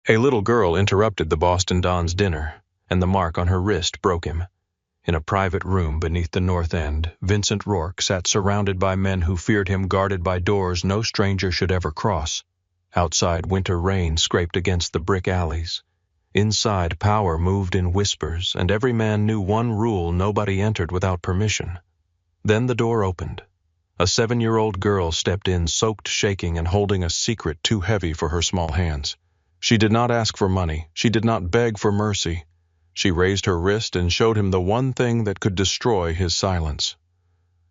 A little girl interrupted the Boston Don's dinner, and the mark on her wrist broke him. In a private room beneath the North End, Vincent Rourke sat surrounded by men who feared him, guarded by doors no stranger should ever cross. Outside, winter rain scraped against the brick alleys. Inside, power moved in whispers, and every man knew one rule: nobody entered without permission. Then the door opened. A 7-year-old girl stepped in, soaked, shaking, and holding a secret too heavy for her small hands. She did not ask for money. She did not beg for mercy. She raised her wrist and showed him the one thing that could destroy his silence.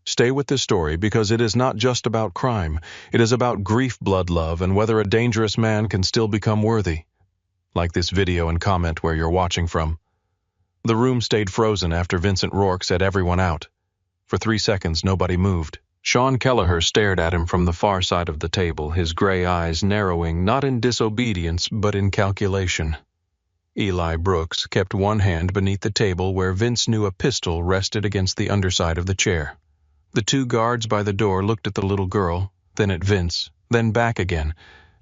Stay with this story, because it is not just about crime. It is about grief, blood, love, and whether a dangerous man can still become worthy. Like this video and comment where you're watching from. The room stayed frozen after Vincent Rourke said everyone out. For 3 seconds, nobody moved. Sean Kelleher stared at him from the far side of the table, his gray eyes narrowing, not in disobedience, but in calculation. Eli Brooks kept one hand beneath the table where Vince knew a pistol rested against the underside of the chair. The 2 guards by the door looked at the little girl, then at Vince, then back again,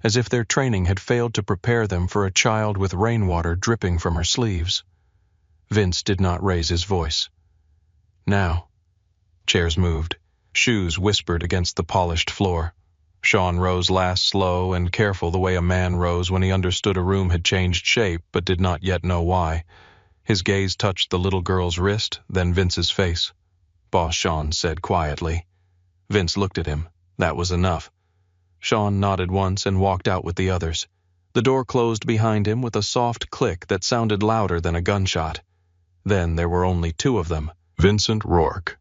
as if their training had failed to prepare them for a child with rainwater dripping from her sleeves. Vince did not raise his voice. Now. Chairs moved. Shoes whispered against the polished floor. Sean rose last, slow and careful, the way a man rose when he understood a room had changed shape but did not yet know why. His gaze touched the little girl's wrist, then Vince's face. "Boss," Sean said quietly. Vince looked at him. That was enough. Sean nodded once and walked out with the others. The door closed behind him with a soft click that sounded louder than a gunshot. Then there were only 2 of them. Vincent Rourke.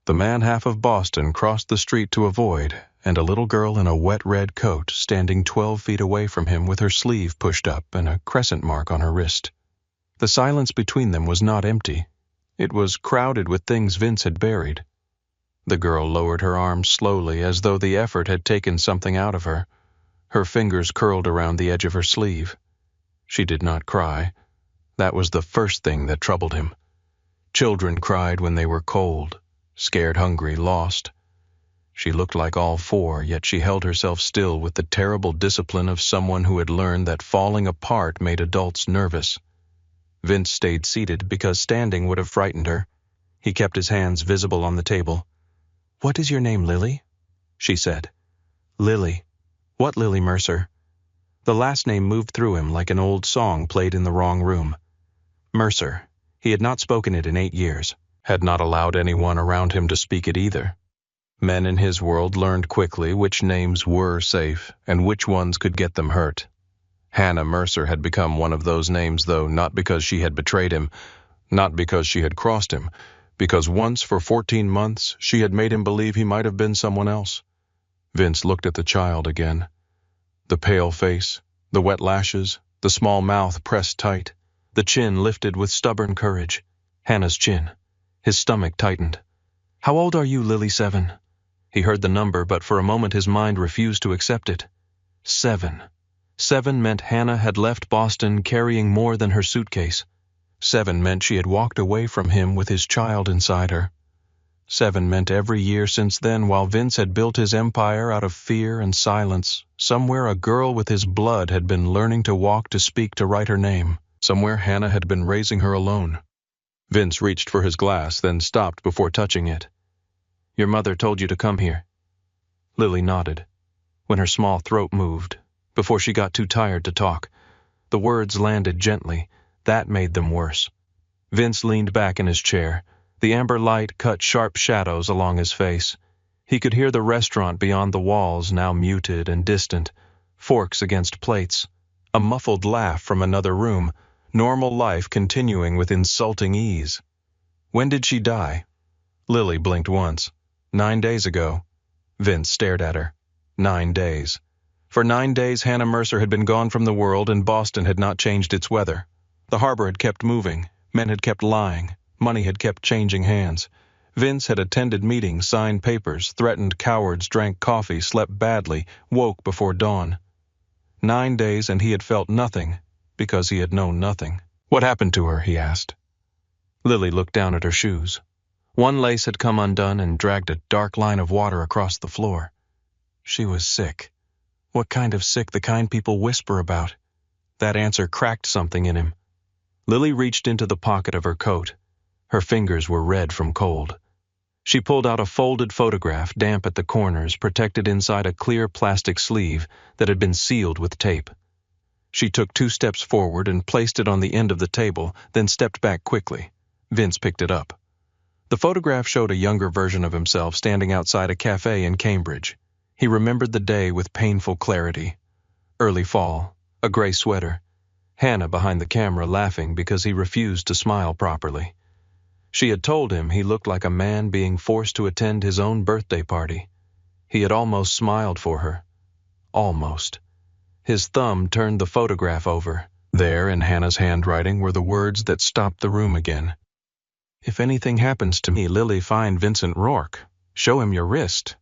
The man half of Boston crossed the street to avoid, and a little girl in a wet red coat standing 12 feet away from him with her sleeve pushed up and a crescent mark on her wrist. The silence between them was not empty. It was crowded with things Vince had buried. The girl lowered her arms slowly, as though the effort had taken something out of her. Her fingers curled around the edge of her sleeve. She did not cry. That was the first thing that troubled him. Children cried when they were cold, scared, hungry, lost. She looked like all 4, yet she held herself still with the terrible discipline of someone who had learned that falling apart made adults nervous. Vince stayed seated because standing would have frightened her. He kept his hands visible on the table. "What is your name, Lily?" she said. "Lily. What Lily Mercer?" The last name moved through him like an old song played in the wrong room. Mercer. He had not spoken it in 8 years, had not allowed anyone around him to speak it either. Men in his world learned quickly which names were safe and which ones could get them hurt. Hannah Mercer had become one of those names, though, not because she had betrayed him, not because she had crossed him, because once for 14 months she had made him believe he might have been someone else. Vince looked at the child again. The pale face, the wet lashes, the small mouth pressed tight, the chin lifted with stubborn courage. Hannah's chin. His stomach tightened. "How old are you, Lily?" 7. He heard the number, but for a moment his mind refused to accept it. 7. 7 meant Hannah had left Boston carrying more than her suitcase. 7 meant she had walked away from him with his child inside her. 7 meant every year since then, while Vince had built his empire out of fear and silence, somewhere a girl with his blood had been learning to walk, to speak, to write her name. Somewhere Hannah had been raising her alone. Vince reached for his glass, then stopped before touching it. "Your mother told you to come here." Lily nodded. When her small throat moved, before she got too tired to talk, the words landed gently. That made them worse. Vince leaned back in his chair. The amber light cut sharp shadows along his face. He could hear the restaurant beyond the walls, now muted and distant, forks against plates, a muffled laugh from another room, normal life continuing with insulting ease. When did she die? Lily blinked once. 9 days ago. Vince stared at her. 9 days. For 9 days Hannah Mercer had been gone from the world, and Boston had not changed its weather. The harbor had kept moving, men had kept lying, money had kept changing hands. Vince had attended meetings, signed papers, threatened cowards, drank coffee, slept badly, woke before dawn. 9 days, and he had felt nothing, because he had known nothing. "What happened to her?" he asked. Lily looked down at her shoes. One lace had come undone and dragged a dark line of water across the floor. She was sick. What kind of sick? The kind people whisper about. That answer cracked something in him. Lily reached into the pocket of her coat. Her fingers were red from cold. She pulled out a folded photograph, damp at the corners, protected inside a clear plastic sleeve that had been sealed with tape. She took 2 steps forward and placed it on the end of the table, then stepped back quickly. Vince picked it up. The photograph showed a younger version of himself standing outside a cafe in Cambridge. He remembered the day with painful clarity. Early fall, a gray sweater. Hannah behind the camera laughing because he refused to smile properly. She had told him he looked like a man being forced to attend his own birthday party. He had almost smiled for her. Almost. His thumb turned the photograph over. There, in Hannah's handwriting, were the words that stopped the room again. "If anything happens to me, Lily, find Vincent Rourke. Show him your wrist.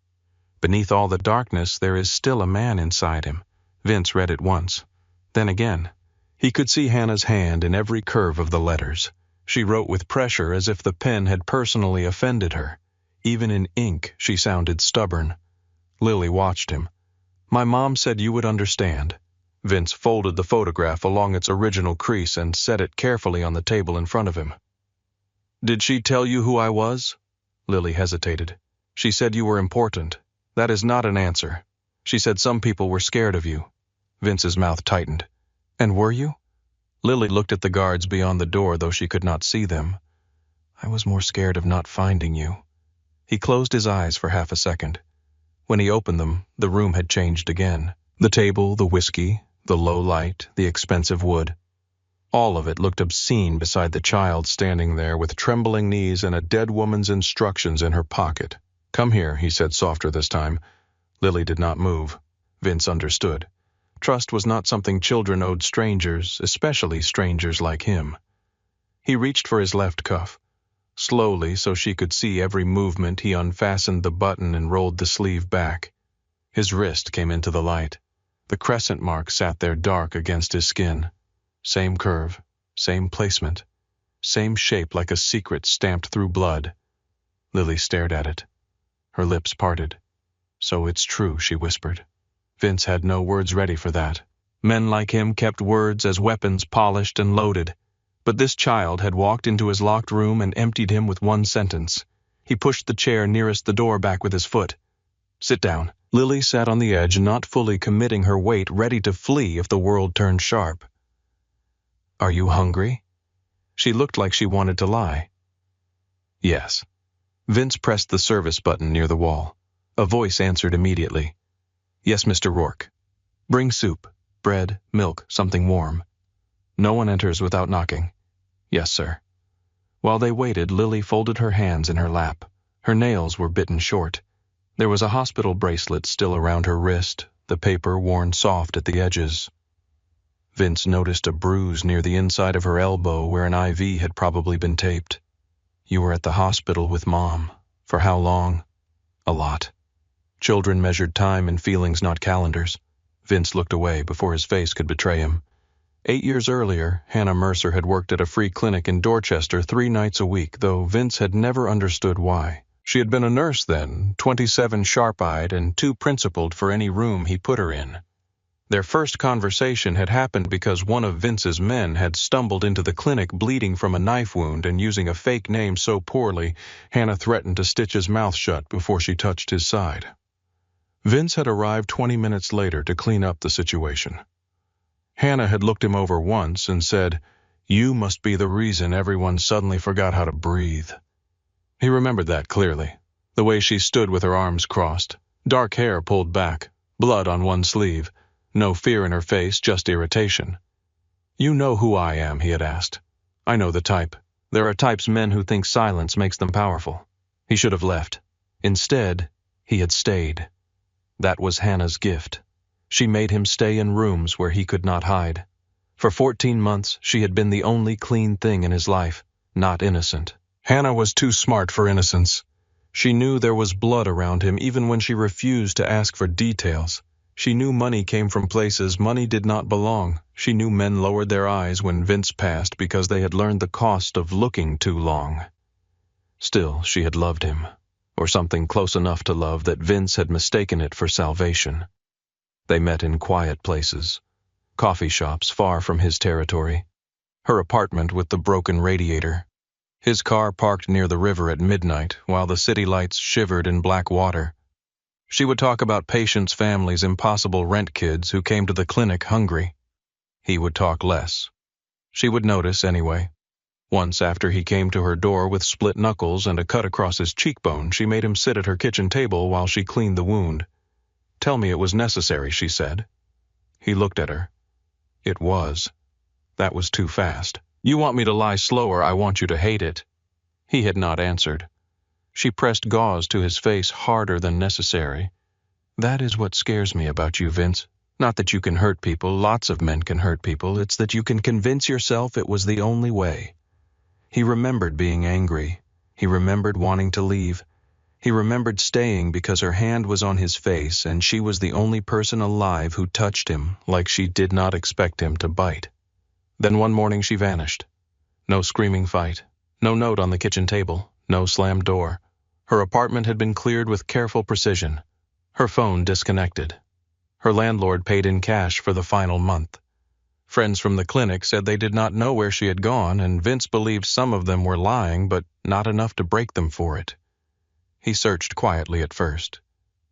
Beneath all the darkness, there is still a man inside him." Vince read it once. Then again. He could see Hannah's hand in every curve of the letters. She wrote with pressure as if the pen had personally offended her. Even in ink, she sounded stubborn. Lily watched him. "My mom said you would understand." Vince folded the photograph along its original crease and set it carefully on the table in front of him. "Did she tell you who I was?" Lily hesitated. "She said you were important. That is not an answer. She said some people were scared of you." Vince's mouth tightened. "And were you?" Lily looked at the guards beyond the door, though she could not see them. "I was more scared of not finding you." He closed his eyes for half a second. When he opened them, the room had changed again. The table, the whiskey, the low light, the expensive wood. All of it looked obscene beside the child standing there with trembling knees and a dead woman's instructions in her pocket. "Come here," he said softer this time. Lily did not move. Vince understood. Trust was not something children owed strangers, especially strangers like him. He reached for his left cuff. Slowly, so she could see every movement, he unfastened the button and rolled the sleeve back. His wrist came into the light. The crescent mark sat there dark against his skin. Same curve, same placement, same shape like a secret stamped through blood. Lily stared at it. Her lips parted. "So it's true," she whispered. Vince had no words ready for that. Men like him kept words as weapons polished and loaded. But this child had walked into his locked room and emptied him with one sentence. He pushed the chair nearest the door back with his foot. "Sit down." Lily sat on the edge, not fully committing her weight, ready to flee if the world turned sharp. "Are you hungry?" She looked like she wanted to lie. "Yes." Vince pressed the service button near the wall. A voice answered immediately. "Yes, Mr. Rourke. Bring soup, bread, milk, something warm." "No one enters without knocking." "Yes, sir." While they waited, Lily folded her hands in her lap. Her nails were bitten short. There was a hospital bracelet still around her wrist, the paper worn soft at the edges. Vince noticed a bruise near the inside of her elbow where an IV had probably been taped. "You were at the hospital with Mom. For how long?" "A lot." Children measured time in feelings, not calendars. Vince looked away before his face could betray him. 8 years earlier, Hannah Mercer had worked at a free clinic in Dorchester 3 nights a week, though Vince had never understood why. She had been a nurse then, 27 sharp-eyed and too principled for any room he put her in. Their first conversation had happened because one of Vince's men had stumbled into the clinic bleeding from a knife wound, and using a fake name so poorly, Hannah threatened to stitch his mouth shut before she touched his side. Vince had arrived 20 minutes later to clean up the situation. Hannah had looked him over once and said, "You must be the reason everyone suddenly forgot how to breathe." He remembered that clearly. The way she stood with her arms crossed, dark hair pulled back, blood on one sleeve, no fear in her face, just irritation. "You know who I am?" he had asked. "I know the type. There are types men who think silence makes them powerful." He should have left. Instead, he had stayed. That was Hannah's gift. She made him stay in rooms where he could not hide. For 14 months, she had been the only clean thing in his life, not innocent. Hannah was too smart for innocence. She knew there was blood around him even when she refused to ask for details. She knew money came from places money did not belong. She knew men lowered their eyes when Vince passed because they had learned the cost of looking too long. Still, she had loved him, or something close enough to love that Vince had mistaken it for salvation. They met in quiet places. coffee shops far from his territory, her apartment with the broken radiator, his car parked near the river at midnight while the city lights shivered in black water. She would talk about patients' families' impossible rent kids who came to the clinic hungry. He would talk less. She would notice anyway. Once, after he came to her door with split knuckles and a cut across his cheekbone, she made him sit at her kitchen table while she cleaned the wound. "Tell me it was necessary," she said. He looked at her. It was. That was too fast. "You want me to lie slower, I want you to hate it." He had not answered. She pressed gauze to his face harder than necessary. "That is what scares me about you, Vince. Not that you can hurt people, lots of men can hurt people, it's that you can convince yourself it was the only way." He remembered being angry. He remembered wanting to leave. He remembered staying because her hand was on his face and she was the only person alive who touched him like she did not expect him to bite. Then one morning she vanished. No screaming fight. No note on the kitchen table. No slammed door. Her apartment had been cleared with careful precision. Her phone disconnected. Her landlord paid in cash for the final month. Friends from the clinic said they did not know where she had gone, and Vince believed some of them were lying, but not enough to break them for it. He searched quietly at first,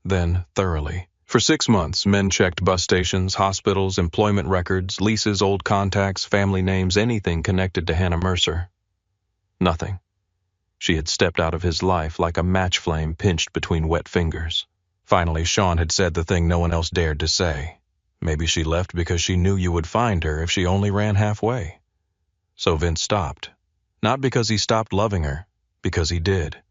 then thoroughly. For 6 months, men checked bus stations, hospitals, employment records, leases, old contacts, family names, anything connected to Hannah Mercer. Nothing. She had stepped out of his life like a match flame pinched between wet fingers. Finally, Sean had said the thing no one else dared to say. Maybe she left because she knew you would find her if she only ran halfway. So Vince stopped. Not because he stopped loving her, because he did.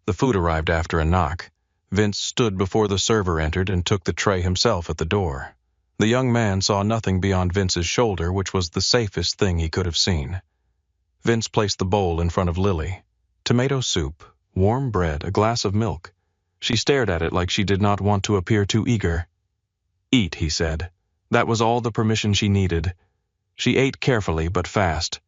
The food arrived after a knock. Vince stood before the server entered and took the tray himself at the door. The young man saw nothing beyond Vince's shoulder, which was the safest thing he could have seen. Vince placed the bowl in front of Lily. Tomato soup, warm bread, a glass of milk. She stared at it like she did not want to appear too eager. "Eat," he said. That was all the permission she needed. She ate carefully but fast.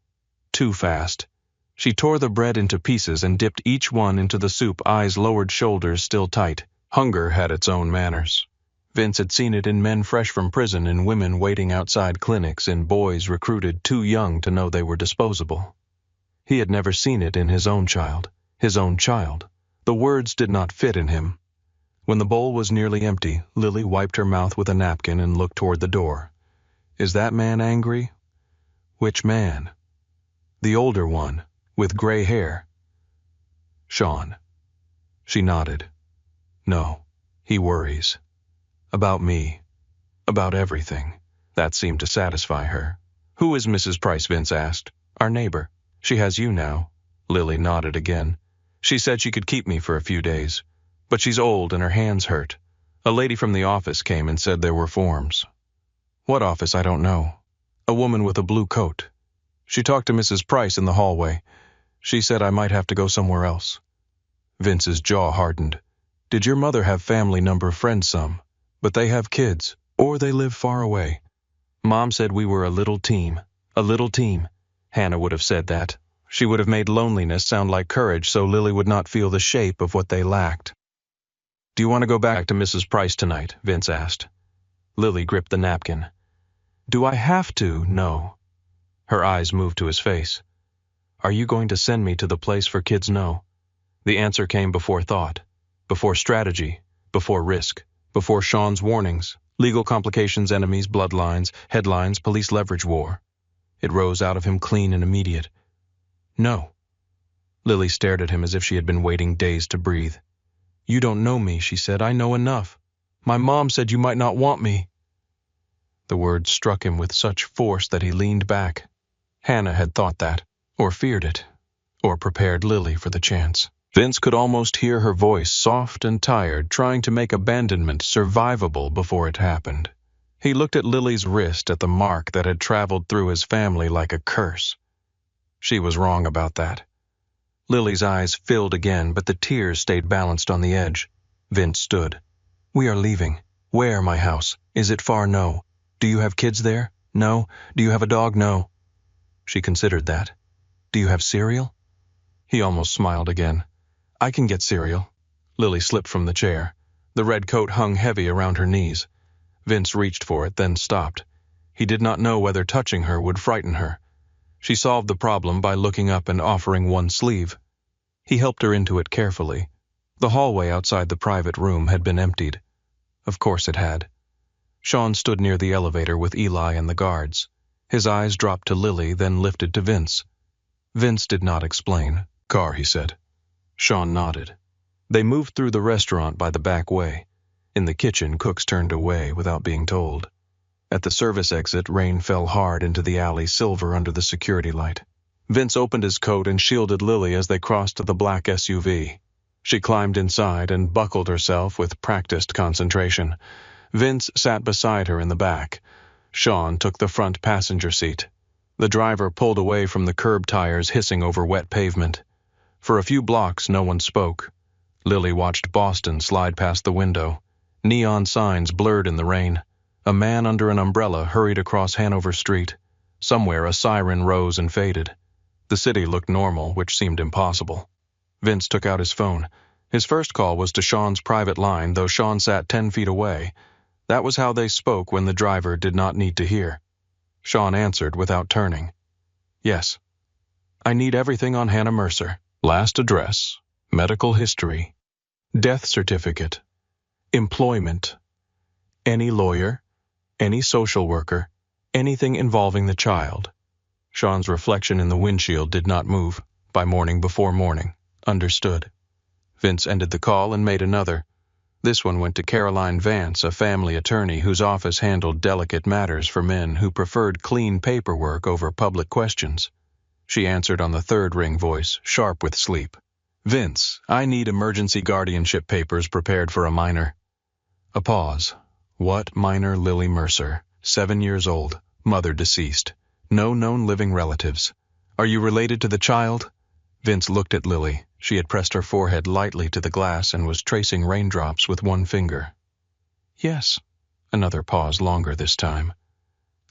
Too fast. She tore the bread into pieces and dipped each one into the soup, eyes lowered, shoulders still tight. Hunger had its own manners. Vince had seen it in men fresh from prison, in women waiting outside clinics, in boys recruited too young to know they were disposable. He had never seen it in his own child. His own child. The words did not fit in him. When the bowl was nearly empty, Lily wiped her mouth with a napkin and looked toward the door. "Is that man angry?" "Which man?" "The older one, with gray hair." "Sean." She nodded. "No, he worries. About me. About everything." That seemed to satisfy her. "Who is Mrs. Price?" Vince asked. "Our neighbor. She has you now." Lily nodded again. "She said she could keep me for a few days. But she's old and her hands hurt. A lady from the office came and said there were forms." "What office? I don't know." "A woman with a blue coat. She talked to Mrs. Price in the hallway. She said I might have to go somewhere else." Vince's jaw hardened. "Did your mother have family number friends some? But they have kids, or they live far away." "Mom said we were a little team. A little team." Hannah would have said that. She would have made loneliness sound like courage so Lily would not feel the shape of what they lacked. "Do you want to go back to Mrs. Price tonight?" Vince asked. Lily gripped the napkin. "Do I have to? No." Her eyes moved to his face. "Are you going to send me to the place for kids? No." The answer came before thought, before strategy, before risk, before Sean's warnings, legal complications, enemies, bloodlines, headlines, police leverage war. It rose out of him clean and immediate. "No." Lily stared at him as if she had been waiting days to breathe. "You don't know me," she said. "I know enough. My mom said you might not want me." The words struck him with such force that he leaned back. Hannah had thought that, or feared it, or prepared Lily for the chance. Vince could almost hear her voice, soft and tired, trying to make abandonment survivable before it happened. He looked at Lily's wrist, at the mark that had traveled through his family like a curse. She was wrong about that. Lily's eyes filled again, but the tears stayed balanced on the edge. Vince stood. "We are leaving. Where, my house? Is it far? No. Do you have kids there? No. Do you have a dog? No." She considered that. "Do you have cereal?" He almost smiled again. "I can get cereal." Lily slipped from the chair. The red coat hung heavy around her knees. Vince reached for it, then stopped. He did not know whether touching her would frighten her. She solved the problem by looking up and offering one sleeve. He helped her into it carefully. The hallway outside the private room had been emptied. Of course it had. Sean stood near the elevator with Eli and the guards. His eyes dropped to Lily, then lifted to Vince. Vince did not explain. "Car," he said. Sean nodded. They moved through the restaurant by the back way. In the kitchen, cooks turned away without being told. At the service exit, rain fell hard into the alley, silver under the security light. Vince opened his coat and shielded Lily as they crossed the black SUV. She climbed inside and buckled herself with practiced concentration. Vince sat beside her in the back. Sean took the front passenger seat. The driver pulled away from the curb tires hissing over wet pavement. For a few blocks, no one spoke. Lily watched Boston slide past the window. Neon signs blurred in the rain. A man under an umbrella hurried across Hanover Street. Somewhere a siren rose and faded. The city looked normal, which seemed impossible. Vince took out his phone. His first call was to Sean's private line, though Sean sat 10 feet away. That was how they spoke when the driver did not need to hear. Sean answered without turning. "Yes. I need everything on Hannah Mercer. Last address, medical history, death certificate, employment, any lawyer, any social worker, anything involving the child." Sean's reflection in the windshield did not move. By morning before morning. Understood. Vince ended the call and made another. This one went to Caroline Vance, a family attorney whose office handled delicate matters for men who preferred clean paperwork over public questions. She answered on the third ring voice, sharp with sleep. "Vince, I need emergency guardianship papers prepared for a minor." A pause. What minor? Lily Mercer, 7 years old, mother deceased. No known living relatives. "Are you related to the child?" Vince looked at Lily. She had pressed her forehead lightly to the glass and was tracing raindrops with one finger. "Yes." Another pause, longer this time.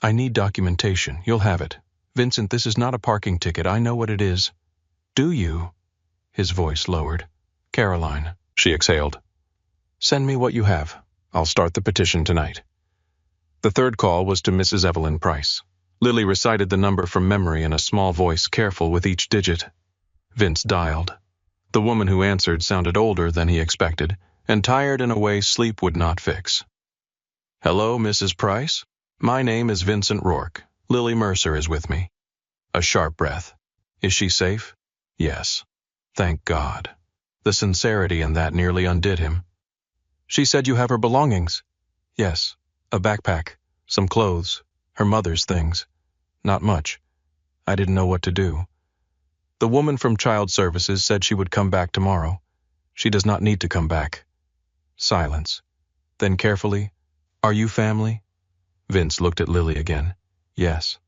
"I need documentation. You'll have it. Vincent, this is not a parking ticket. I know what it is." "Do you?" His voice lowered. "Caroline," she exhaled. "Send me what you have. I'll start the petition tonight." The third call was to Mrs. Evelyn Price. Lily recited the number from memory in a small voice, careful with each digit. Vince dialed. The woman who answered sounded older than he expected, and tired in a way sleep would not fix. "Hello, Mrs. Price? My name is Vincent Rourke. Lily Mercer is with me." A sharp breath. "Is she safe?" "Yes." Thank God. The sincerity in that nearly undid him. "She said you have her belongings." "Yes. A backpack, some clothes, her mother's things. Not much. I didn't know what to do. The woman from Child Services said she would come back tomorrow. She does not need to come back." Silence. Then carefully, "Are you family?" Vince looked at Lily again. "Yes."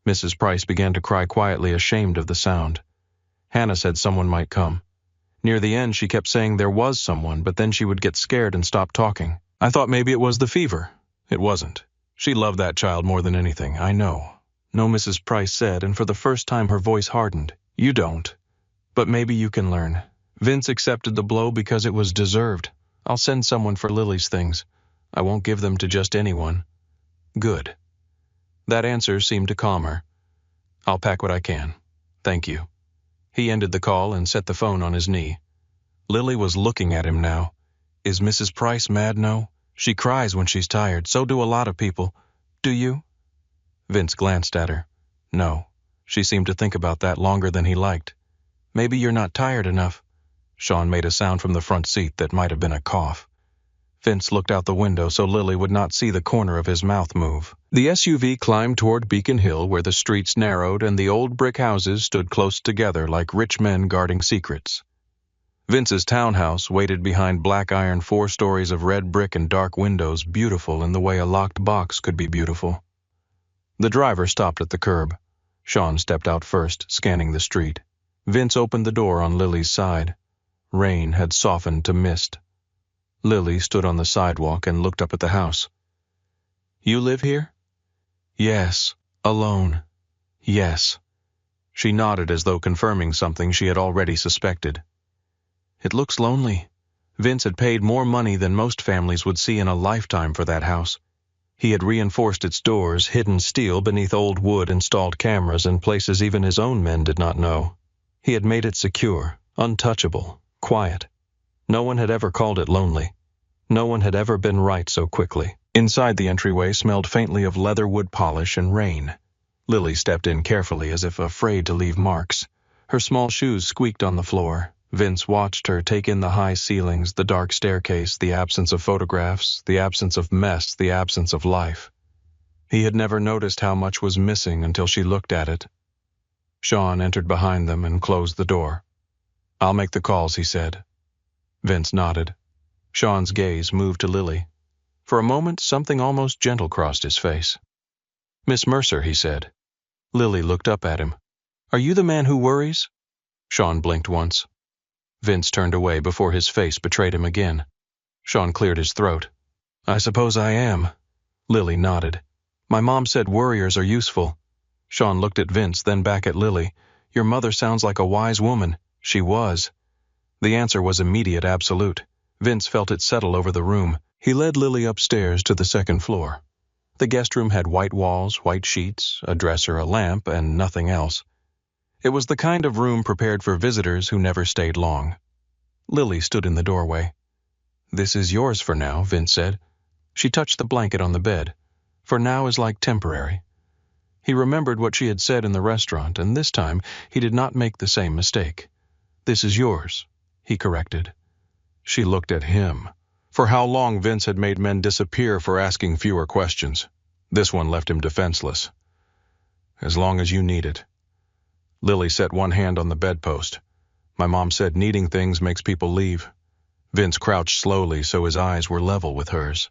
Mrs. Price began to cry quietly, ashamed of the sound. Hannah said someone might come. Near the end, she kept saying there was someone, but then she would get scared and stop talking. I thought maybe it was the fever. It wasn't. She loved that child more than anything, I know. No, Mrs. Price said, and for the first time her voice hardened. "You don't. But maybe you can learn." Vince accepted the blow because it was deserved. "I'll send someone for Lily's things. I won't give them to just anyone." "Good." That answer seemed to calm her. "I'll pack what I can. Thank you." He ended the call and set the phone on his knee. Lily was looking at him now. Is Mrs. Price mad? No. She cries when she's tired. So do a lot of people. Do you? Vince glanced at her. No. She seemed to think about that longer than he liked. "Maybe you're not tired enough." Sean made a sound from the front seat that might have been a cough. Vince looked out the window so Lily would not see the corner of his mouth move. The SUV climbed toward Beacon Hill, where the streets narrowed and the old brick houses stood close together like rich men guarding secrets. Vince's townhouse waited behind black iron 4 stories of red brick and dark windows, beautiful in the way a locked box could be beautiful. The driver stopped at the curb. Sean stepped out first, scanning the street. Vince opened the door on Lily's side. Rain had softened to mist. Lily stood on the sidewalk and looked up at the house. "You live here?" "Yes. Alone." "Yes." She nodded as though confirming something she had already suspected. "It looks lonely." Vince had paid more money than most families would see in a lifetime for that house. He had reinforced its doors, hidden steel beneath old wood, installed cameras in places even his own men did not know. He had made it secure, untouchable, quiet. No one had ever called it lonely. No one had ever been right so quickly. Inside, the entryway smelled faintly of leather wood polish and rain. Lily stepped in carefully, as if afraid to leave marks. Her small shoes squeaked on the floor. Vince watched her take in the high ceilings, the dark staircase, the absence of photographs, the absence of mess, the absence of life. He had never noticed how much was missing until she looked at it. Sean entered behind them and closed the door. "I'll make the calls," he said. Vince nodded. Sean's gaze moved to Lily. For a moment, something almost gentle crossed his face. "Miss Mercer," he said. Lily looked up at him. "Are you the man who worries?" Sean blinked once. Vince turned away before his face betrayed him again. Sean cleared his throat. "I suppose I am." Lily nodded. "My mom said worriers are useful." Sean looked at Vince, then back at Lily. "Your mother sounds like a wise woman." She was. The answer was immediate, absolute. Vince felt it settle over the room. He led Lily upstairs to the second floor. The guest room had white walls, white sheets, a dresser, a lamp, and nothing else. It was the kind of room prepared for visitors who never stayed long. Lily stood in the doorway. "This is yours for now," Vince said. She touched the blanket on the bed. "For now" is like temporary. He remembered what she had said in the restaurant, and this time he did not make the same mistake. "This is yours," he corrected. She looked at him. For how long Vince had made men disappear for asking fewer questions. This one left him defenseless. "As long as you need it." Lily set one hand on the bedpost. "My mom said needing things makes people leave." Vince crouched slowly so his eyes were level with hers.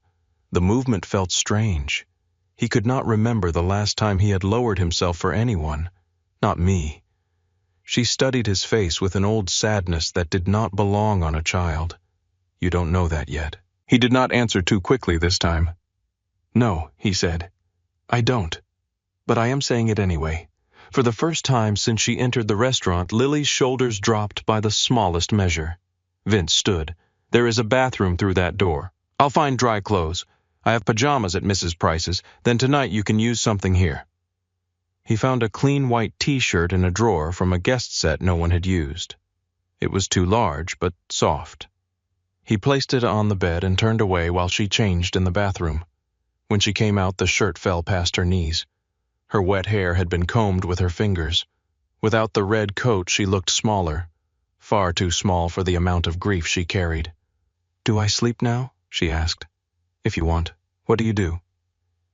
The movement felt strange. He could not remember the last time he had lowered himself for anyone. Not me. She studied his face with an old sadness that did not belong on a child. "You don't know that yet." He did not answer too quickly this time. "No," he said. "I don't. But I am saying it anyway." For the first time since she entered the restaurant, Lily's shoulders dropped by the smallest measure. Vince stood. "There is a bathroom through that door. I'll find dry clothes. I have pajamas at Mrs. Price's. Then tonight you can use something here." He found a clean white t-shirt in a drawer from a guest set no one had used. It was too large, but soft. He placed it on the bed and turned away while she changed in the bathroom. When she came out, the shirt fell past her knees. Her wet hair had been combed with her fingers. Without the red coat, she looked smaller, far too small for the amount of grief she carried. "Do I sleep now?" she asked. "If you want. What do you do?"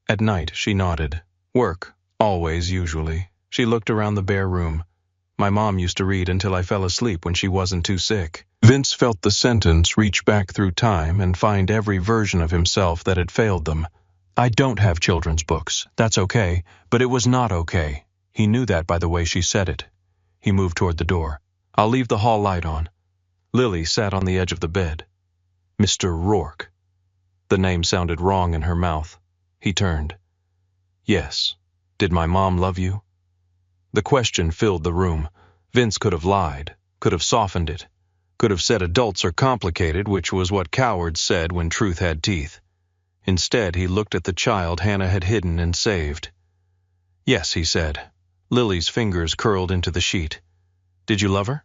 At night, she nodded. "Work. Always, usually." She looked around the bare room. "My mom used to read until I fell asleep when she wasn't too sick." Vince felt the sentence reach back through time and find every version of himself that had failed them. "I don't have children's books. That's okay." But it was not okay. He knew that by the way she said it. He moved toward the door. "I'll leave the hall light on." Lily sat on the edge of the bed. "Mr. Rourke." The name sounded wrong in her mouth. He turned. "Yes. Did my mom love you?" The question filled the room. Vince could have lied, could have softened it, could have said adults are complicated, which was what cowards said when truth had teeth. Instead, he looked at the child Hannah had hidden and saved. "Yes," he said. Lily's fingers curled into the sheet. "Did you love her?"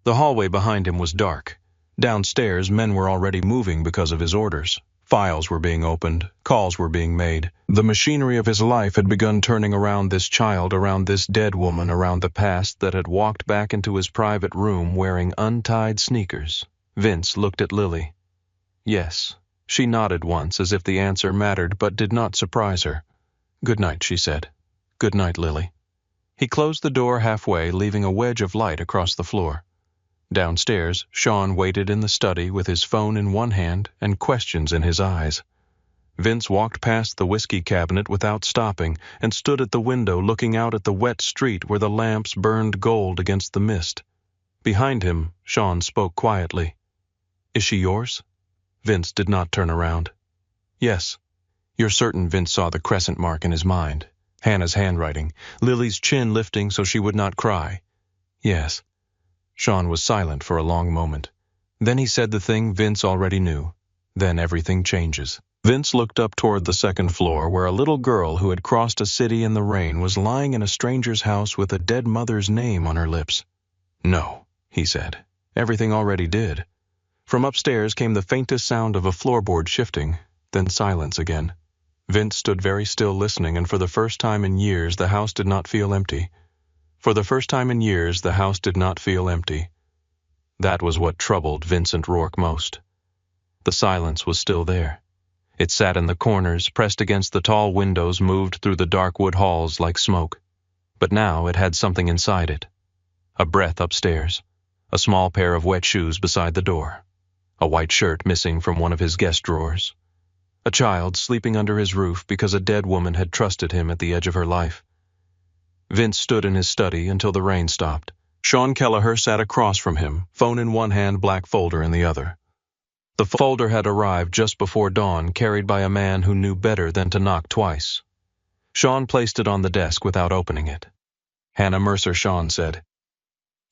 The hallway behind him was dark. Downstairs, men were already moving because of his orders. Files were being opened, calls were being made. The machinery of his life had begun turning around this child, around this dead woman, around the past that had walked back into his private room wearing untied sneakers. Vince looked at Lily. "Yes." She nodded once, as if the answer mattered but did not surprise her. "Good night," she said. "Good night, Lily." He closed the door halfway, leaving a wedge of light across the floor. Downstairs, Sean waited in the study with his phone in one hand and questions in his eyes. Vince walked past the whiskey cabinet without stopping and stood at the window looking out at the wet street where the lamps burned gold against the mist. Behind him, Sean spoke quietly. "Is she yours?" Vince did not turn around. "Yes." "You're certain?" Vince saw the crescent mark in his mind. Hannah's handwriting, Lily's chin lifting so she would not cry. "Yes." Sean was silent for a long moment. Then he said the thing Vince already knew. "Then everything changes." Vince looked up toward the second floor where a little girl who had crossed a city in the rain was lying in a stranger's house with a dead mother's name on her lips. "No," he said. "Everything already did." From upstairs came the faintest sound of a floorboard shifting, then silence again. Vince stood very still listening, and for the first time in years the house did not feel empty. For the first time in years the house did not feel empty. That was what troubled Vincent Rourke most. The silence was still there. It sat in the corners, pressed against the tall windows, moved through the dark wood halls like smoke. But now it had something inside it. A breath upstairs. A small pair of wet shoes beside the door. A white shirt missing from one of his guest drawers. A child sleeping under his roof because a dead woman had trusted him at the edge of her life. Vince stood in his study until the rain stopped. Sean Kelleher sat across from him, phone in one hand, black folder in the other. The folder had arrived just before dawn, carried by a man who knew better than to knock twice. Sean placed it on the desk without opening it. "Hannah Mercer," Sean said.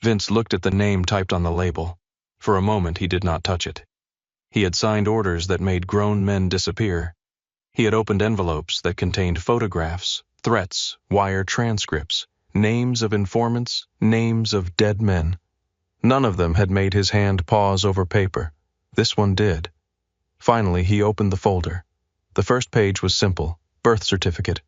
Vince looked at the name typed on the label. For a moment he did not touch it. He had signed orders that made grown men disappear. He had opened envelopes that contained photographs, threats, wire transcripts, names of informants, names of dead men. None of them had made his hand pause over paper. This one did. Finally, he opened the folder. The first page was simple. Birth certificate.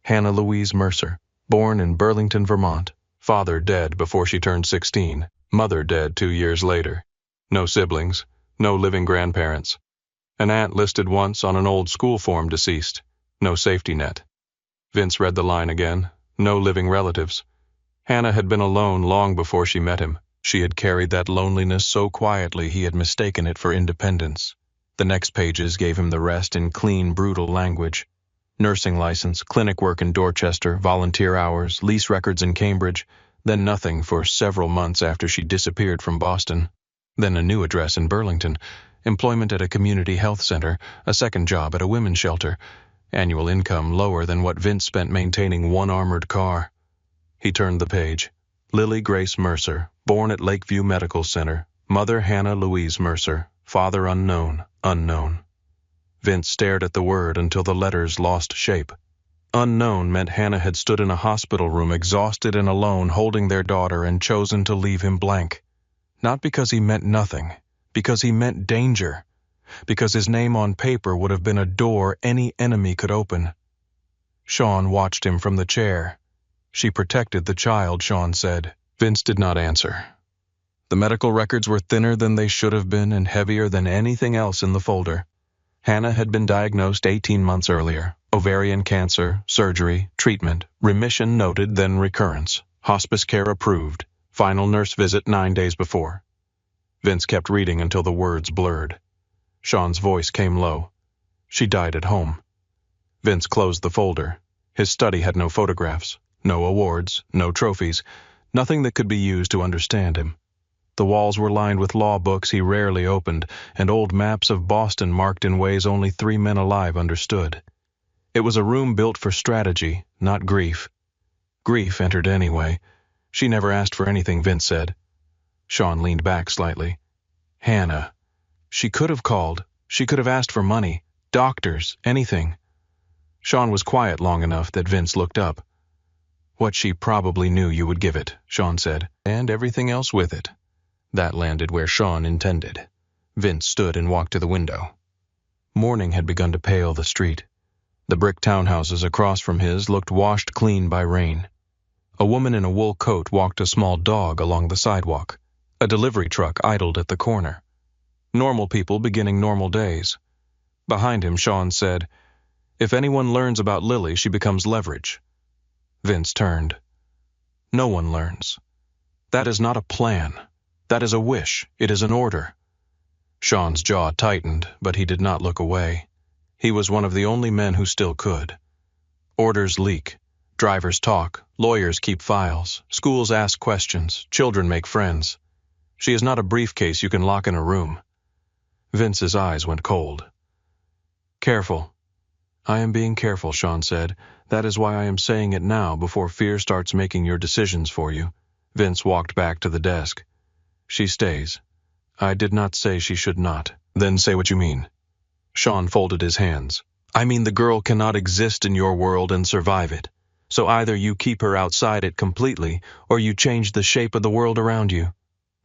Hannah Louise Mercer, born in Burlington, Vermont. Father dead before she turned 16. Mother dead 2 years later. No siblings. No living grandparents. An aunt listed once on an old school form, deceased. No safety net. Vince read the line again. No living relatives. Hannah had been alone long before she met him. She had carried that loneliness so quietly he had mistaken it for independence. The next pages gave him the rest in clean, brutal language. Nursing license, clinic work in Dorchester, volunteer hours, lease records in Cambridge, then nothing for several months after she disappeared from Boston. Then a new address in Burlington, employment at a community health center, a second job at a women's shelter, annual income lower than what Vince spent maintaining one armored car. He turned the page. Lily Grace Mercer, born at Lakeview Medical Center. Mother Hannah Louise Mercer. Father unknown, unknown. Vince stared at the word until the letters lost shape. Unknown meant Hannah had stood in a hospital room exhausted and alone holding their daughter and chosen to leave him blank. Not because he meant nothing, because he meant danger. Because his name on paper would have been a door any enemy could open. Sean watched him from the chair. "She protected the child," Sean said. Vince did not answer. The medical records were thinner than they should have been and heavier than anything else in the folder. Hannah had been diagnosed 18 months earlier. Ovarian cancer, surgery, treatment, remission noted, then recurrence. Hospice care approved. Final nurse visit 9 days before. Vince kept reading until the words blurred. Sean's voice came low. "She died at home." Vince closed the folder. His study had no photographs, no awards, no trophies, nothing that could be used to understand him. The walls were lined with law books he rarely opened, and old maps of Boston marked in ways only 3 men alive understood. It was a room built for strategy, not grief. Grief entered anyway. "She never asked for anything," Vince said. Sean leaned back slightly. "Hannah. She could have called. She could have asked for money, doctors, anything." Sean was quiet long enough that Vince looked up. "What she probably knew you would give it," Sean said, "and everything else with it." That landed where Sean intended. Vince stood and walked to the window. Morning had begun to pale the street. The brick townhouses across from his looked washed clean by rain. A woman in a wool coat walked a small dog along the sidewalk. A delivery truck idled at the corner. Normal people beginning normal days. Behind him, Sean said, "If anyone learns about Lily, she becomes leverage." Vince turned. "No one learns. That is not a plan. That is a wish. It is an order." Sean's jaw tightened, but he did not look away. He was one of the only men who still could. Orders leak. Drivers talk. Lawyers keep files. Schools ask questions. Children make friends. She is not a briefcase you can lock in a room. Vince's eyes went cold. "Careful." "I am being careful," Sean said. "That is why I am saying it now, before fear starts making your decisions for you." Vince walked back to the desk. "She stays. I did not say she should not." "Then say what you mean." Sean folded his hands. I mean, the girl cannot exist in your world and survive it. So either you keep her outside it completely, or you change the shape of the world around you.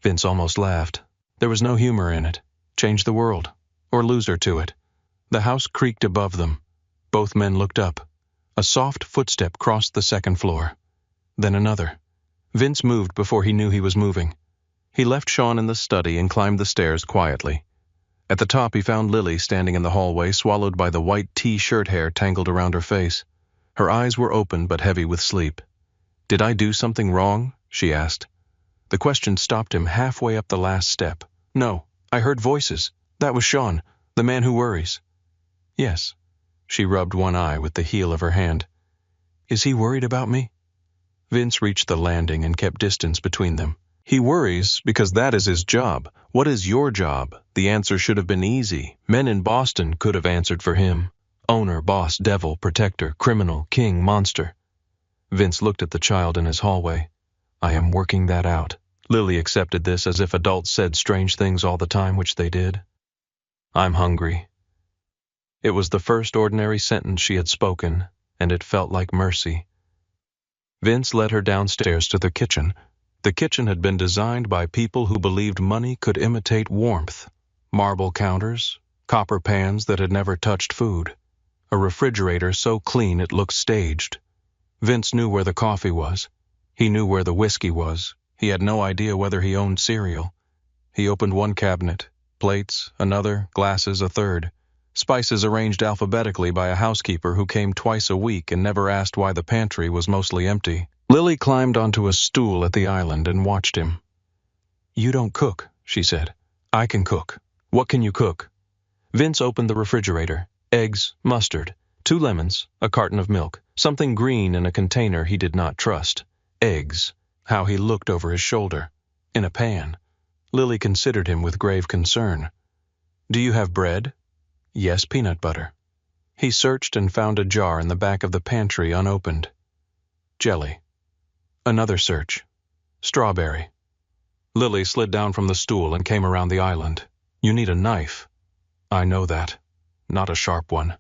Vince almost laughed. There was no humor in it. Change the world, or lose her to it. The house creaked above them. Both men looked up. A soft footstep crossed the second floor. Then another. Vince moved before he knew he was moving. He left Sean in the study and climbed the stairs quietly. At the top he found Lily standing in the hallway, swallowed by the white T-shirt hair tangled around her face. Her eyes were open but heavy with sleep. "Did I do something wrong?" she asked. The question stopped him halfway up the last step. "No, I heard voices. That was Sean, the man who worries." "Yes." She rubbed one eye with the heel of her hand. "Is he worried about me?" Vince reached the landing and kept distance between them. "He worries because that is his job. What is your job?" The answer should have been easy. Men in Boston could have answered for him. Owner, boss, devil, protector, criminal, king, monster. Vince looked at the child in his hallway. "I am working that out." Lily accepted this as if adults said strange things all the time, which they did. "I'm hungry." It was the first ordinary sentence she had spoken, and it felt like mercy. Vince led her downstairs to the kitchen. The kitchen had been designed by people who believed money could imitate warmth. Marble counters, copper pans that had never touched food, a refrigerator so clean it looked staged. Vince knew where the coffee was. He knew where the whiskey was. He had no idea whether he owned cereal. He opened one cabinet, plates, another, glasses, a third. Spices arranged alphabetically by a housekeeper who came twice a week and never asked why the pantry was mostly empty. Lily climbed onto a stool at the island and watched him. "You don't cook," she said. "I can cook." "What can you cook?" Vince opened the refrigerator. Eggs, mustard, 2 lemons, a carton of milk, something green in a container he did not trust. Eggs. How he looked over his shoulder. In a pan. Lily considered him with grave concern. "Do you have bread?" "Yes, peanut butter." He searched and found a jar in the back of the pantry unopened. "Jelly." Another search. "Strawberry." Lily slid down from the stool and came around the island. "You need a knife." "I know that. Not a sharp one."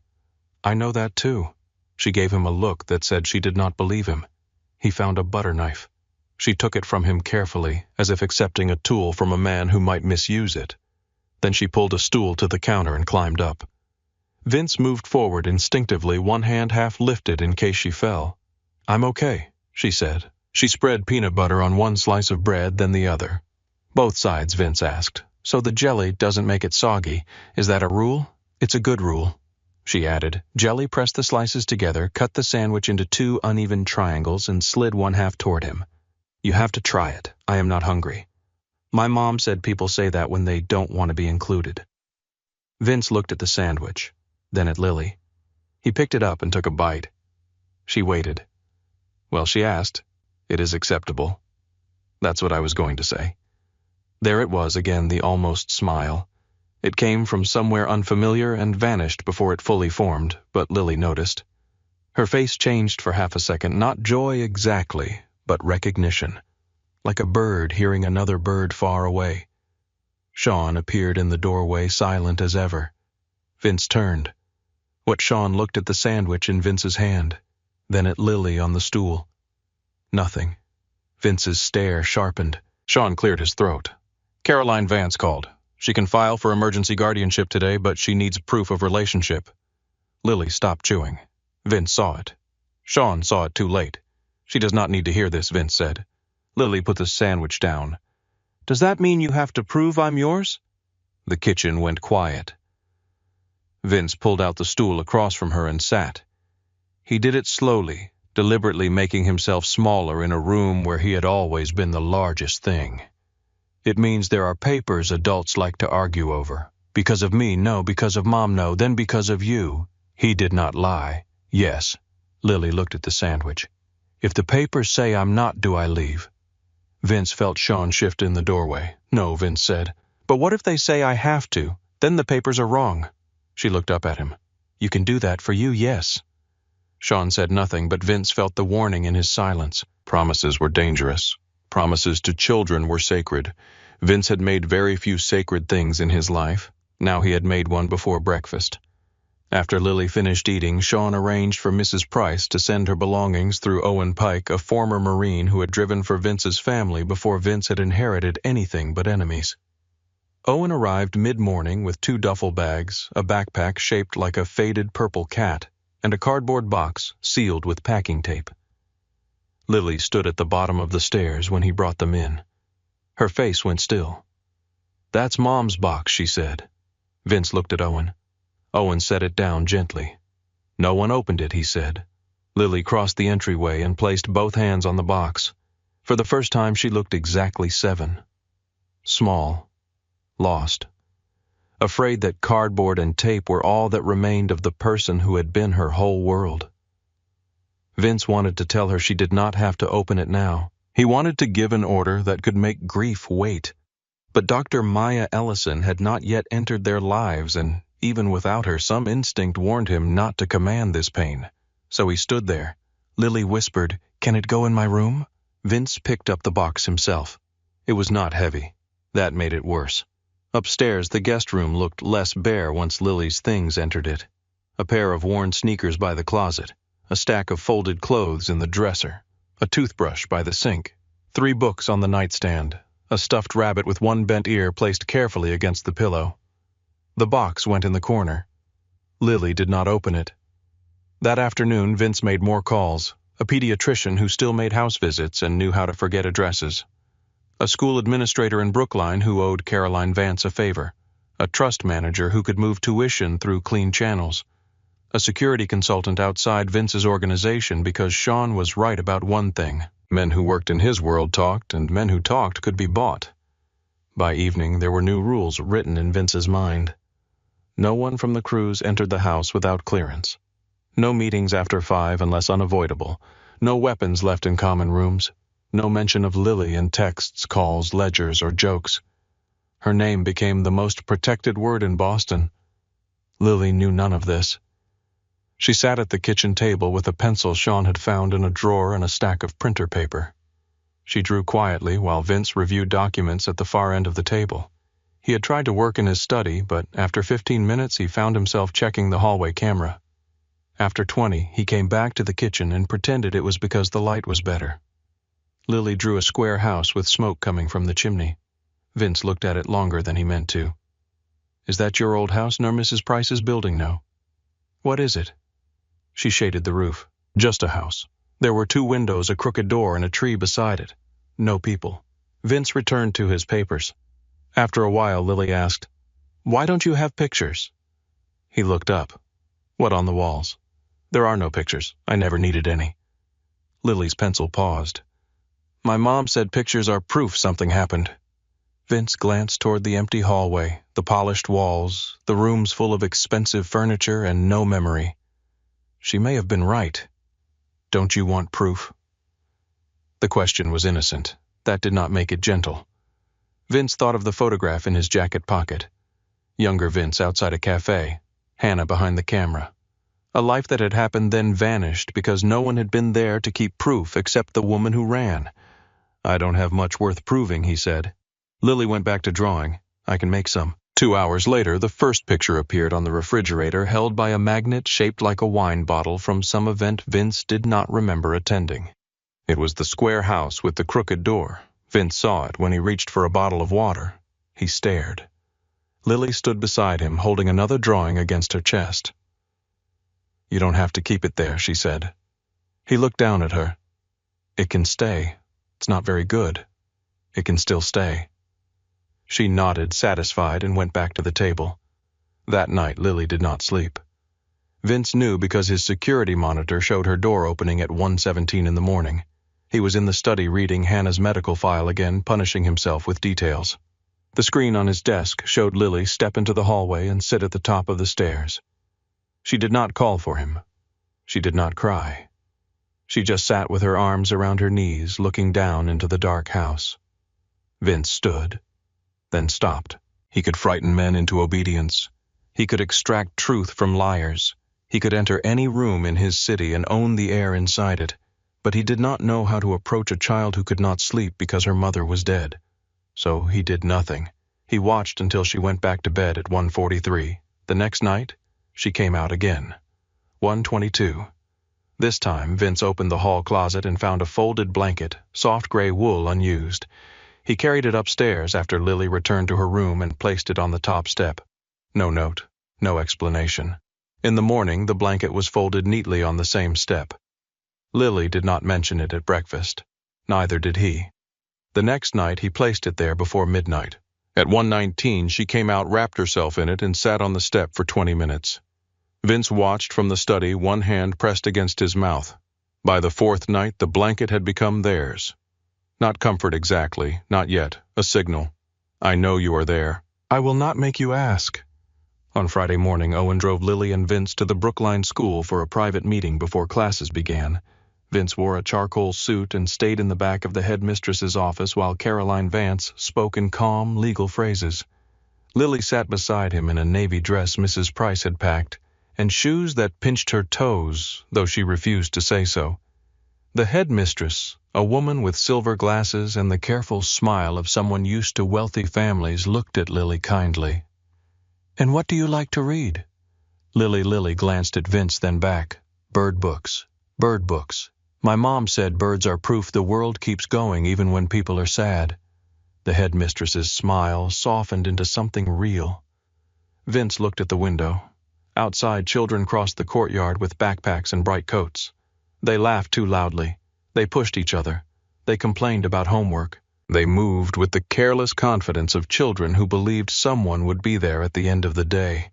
"I know that too." She gave him a look that said she did not believe him. He found a butter knife. She took it from him carefully, as if accepting a tool from a man who might misuse it. Then she pulled a stool to the counter and climbed up. Vince moved forward instinctively, one hand half lifted in case she fell. "I'm okay," she said. She spread peanut butter on one slice of bread, then the other. "Both sides," Vince asked. "So the jelly doesn't make it soggy. Is that a rule?" "It's a good rule," she added. Jelly pressed the slices together, cut the sandwich into 2 uneven triangles, and slid one half toward him. "You have to try it. I am not hungry. My mom said people say that when they don't want to be included." Vince looked at the sandwich, then at Lily. He picked it up and took a bite. She waited. "Well," she asked, "it is acceptable." "That's what I was going to say." There it was again, the almost smile. It came from somewhere unfamiliar and vanished before it fully formed, but Lily noticed. Her face changed for half a second, not joy exactly, but recognition. Like a bird hearing another bird far away. Sean appeared in the doorway, silent as ever. Vince turned. Sean looked at the sandwich in Vince's hand, then at Lily on the stool. Nothing. Vince's stare sharpened. Sean cleared his throat. "Caroline Vance called. She can file for emergency guardianship today, but she needs proof of relationship." Lily stopped chewing. Vince saw it. Sean saw it too late. "She does not need to hear this," Vince said. Lily put the sandwich down. "Does that mean you have to prove I'm yours?" The kitchen went quiet. Vince pulled out the stool across from her and sat. He did it slowly, deliberately making himself smaller in a room where he had always been the largest thing. "It means there are papers adults like to argue over. Because of me, no. Because of Mom, no. Then because of you." He did not lie. "Yes." Lily looked at the sandwich. "If the papers say I'm not, do I leave?" Vince felt Sean shift in the doorway. "No," Vince said. "But what if they say I have to? Then the papers are wrong." She looked up at him. "You can do that for you, yes." Sean said nothing, but Vince felt the warning in his silence. Promises were dangerous. Promises to children were sacred. Vince had made very few sacred things in his life. Now he had made one before breakfast. After Lily finished eating, Sean arranged for Mrs. Price to send her belongings through Owen Pike, a former Marine who had driven for Vince's family before Vince had inherited anything but enemies. Owen arrived mid-morning with 2 duffel bags, a backpack shaped like a faded purple cat, and a cardboard box sealed with packing tape. Lily stood at the bottom of the stairs when he brought them in. Her face went still. "That's Mom's box," she said. Vince looked at Owen. Owen set it down gently. "No one opened it," he said. Lily crossed the entryway and placed both hands on the box. For the first time she looked exactly 7. Small. Lost. Afraid that cardboard and tape were all that remained of the person who had been her whole world. Vince wanted to tell her she did not have to open it now. He wanted to give an order that could make grief wait. But Dr. Maya Ellison had not yet entered their lives, and even without her, some instinct warned him not to command this pain. So he stood there. Lily whispered, "Can it go in my room?" Vince picked up the box himself. It was not heavy. That made it worse. Upstairs, the guest room looked less bare once Lily's things entered it. A pair of worn sneakers by the closet, a stack of folded clothes in the dresser, a toothbrush by the sink, 3 books on the nightstand, a stuffed rabbit with one bent ear placed carefully against the pillow. The box went in the corner. Lily did not open it. That afternoon, Vince made more calls, a pediatrician who still made house visits and knew how to forget addresses, a school administrator in Brookline who owed Caroline Vance a favor, a trust manager who could move tuition through clean channels, a security consultant outside Vince's organization because Sean was right about one thing. Men who worked in his world talked, and men who talked could be bought. By evening, there were new rules written in Vince's mind. No one from the cruise entered the house without clearance. No meetings after 5 unless unavoidable. No weapons left in common rooms. No mention of Lily in texts, calls, ledgers, or jokes. Her name became the most protected word in Boston. Lily knew none of this. She sat at the kitchen table with a pencil Sean had found in a drawer and a stack of printer paper. She drew quietly while Vince reviewed documents at the far end of the table. He had tried to work in his study, but after 15 minutes he found himself checking the hallway camera. After 20, he came back to the kitchen and pretended it was because the light was better. Lily drew a square house with smoke coming from the chimney. Vince looked at it longer than he meant to. "Is that your old house nor Mrs. Price's building now?" "What is it?" She shaded the roof. "Just a house. There were 2 windows, a crooked door, and a tree beside it. No people." Vince returned to his papers. After a while, Lily asked, "Why don't you have pictures?" He looked up. "What on the walls?" "There are no pictures. I never needed any." Lily's pencil paused. "My mom said pictures are proof something happened." Vince glanced toward the empty hallway, the polished walls, the rooms full of expensive furniture and no memory. She may have been right. "Don't you want proof?" The question was innocent. That did not make it gentle. Vince thought of the photograph in his jacket pocket. Younger Vince outside a cafe, Hannah behind the camera. A life that had happened then vanished because no one had been there to keep proof except the woman who ran. "I don't have much worth proving," he said. Lily went back to drawing. "I can make some." 2 hours later, the first picture appeared on the refrigerator, held by a magnet shaped like a wine bottle from some event Vince did not remember attending. It was the square house with the crooked door. Vince saw it when he reached for a bottle of water. He stared. Lily stood beside him, holding another drawing against her chest. "You don't have to keep it there," she said. He looked down at her. "It can stay. It's not very good. It can still stay." She nodded, satisfied, and went back to the table. That night, Lily did not sleep. Vince knew because his security monitor showed her door opening at 1:17 in the morning. He was in the study reading Hannah's medical file again, punishing himself with details. The screen on his desk showed Lily step into the hallway and sit at the top of the stairs. She did not call for him. She did not cry. She just sat with her arms around her knees, looking down into the dark house. Vince stood, then stopped. He could frighten men into obedience. He could extract truth from liars. He could enter any room in his city and own the air inside it. But he did not know how to approach a child who could not sleep because her mother was dead. So he did nothing. He watched until she went back to bed at 1:43. The next night, she came out again. 1:22. This time, Vince opened the hall closet and found a folded blanket, soft gray wool unused. He carried it upstairs after Lily returned to her room and placed it on the top step. No note, no explanation. In the morning, the blanket was folded neatly on the same step. Lily did not mention it at breakfast. Neither did he. The next night, he placed it there before midnight. At 1:19, she came out, wrapped herself in it, and sat on the step for 20 minutes. Vince watched from the study, one hand pressed against his mouth. By the fourth night, the blanket had become theirs. Not comfort exactly, not yet, a signal. I know you are there. I will not make you ask. On Friday morning, Owen drove Lily and Vince to the Brookline School for a private meeting before classes began. Vince wore a charcoal suit and stayed in the back of the headmistress's office while Caroline Vance spoke in calm, legal phrases. Lily sat beside him in a navy dress Mrs. Price had packed, and shoes that pinched her toes, though she refused to say so. The headmistress, a woman with silver glasses and the careful smile of someone used to wealthy families, looked at Lily kindly. "And what do you like to read?" Lily glanced at Vince, then back. Bird books. Bird books. My mom said birds are proof the world keeps going even when people are sad. The headmistress's smile softened into something real. Vince looked at the window. Outside, children crossed the courtyard with backpacks and bright coats. They laughed too loudly. They pushed each other. They complained about homework. They moved with the careless confidence of children who believed someone would be there at the end of the day.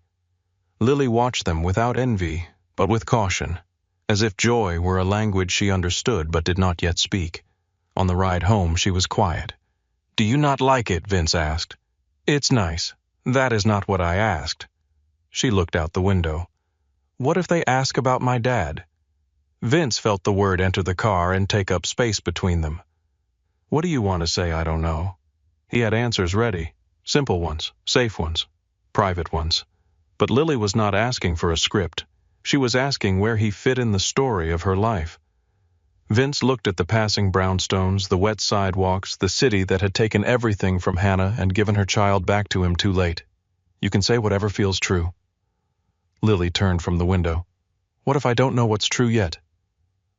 Lily watched them without envy, but with caution, as if joy were a language she understood but did not yet speak. On the ride home, she was quiet. "Do you not like it?" Vince asked. "It's nice. That is not what I asked." She looked out the window. "What if they ask about my dad?" Vince felt the word enter the car and take up space between them. "What do you want to say? I don't know." He had answers ready. Simple ones, safe ones, private ones. But Lily was not asking for a script. She was asking where he fit in the story of her life. Vince looked at the passing brownstones, the wet sidewalks, the city that had taken everything from Hannah and given her child back to him too late. "You can say whatever feels true." Lily turned from the window. "What if I don't know what's true yet?"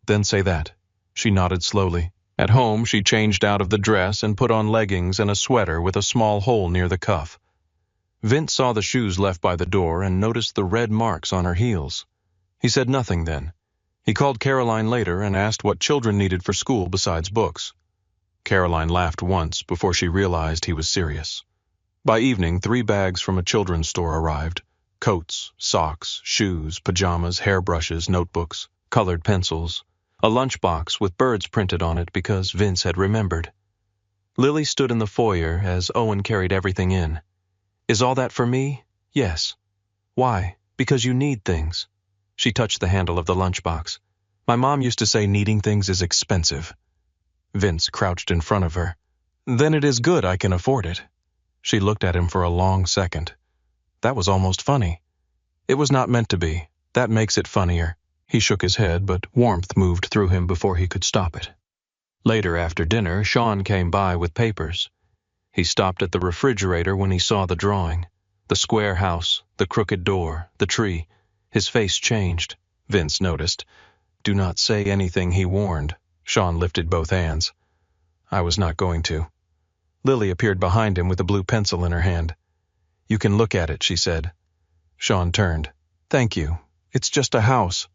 "Then say that." She nodded slowly. At home, she changed out of the dress and put on leggings and a sweater with a small hole near the cuff. Vince saw the shoes left by the door and noticed the red marks on her heels. He said nothing then. He called Caroline later and asked what children needed for school besides books. Caroline laughed once before she realized he was serious. By evening, 3 bags from a children's store arrived. Coats, socks, shoes, pajamas, hairbrushes, notebooks, colored pencils, a lunchbox with birds printed on it because Vince had remembered. Lily stood in the foyer as Owen carried everything in. "Is all that for me?" "Yes." "Why?" "Because you need things." She touched the handle of the lunchbox. "My mom used to say needing things is expensive." Vince crouched in front of her. "Then it is good I can afford it." She looked at him for a long second. That was almost funny. "It was not meant to be. That makes it funnier." He shook his head, but warmth moved through him before he could stop it. Later, after dinner, Sean came by with papers. He stopped at the refrigerator when he saw the drawing. The square house, the crooked door, the tree. His face changed. Vince noticed. "Do not say anything," he warned. Sean lifted both hands. "I was not going to." Lily appeared behind him with a blue pencil in her hand. "You can look at it," she said. Sean turned. "Thank you. It's just a house."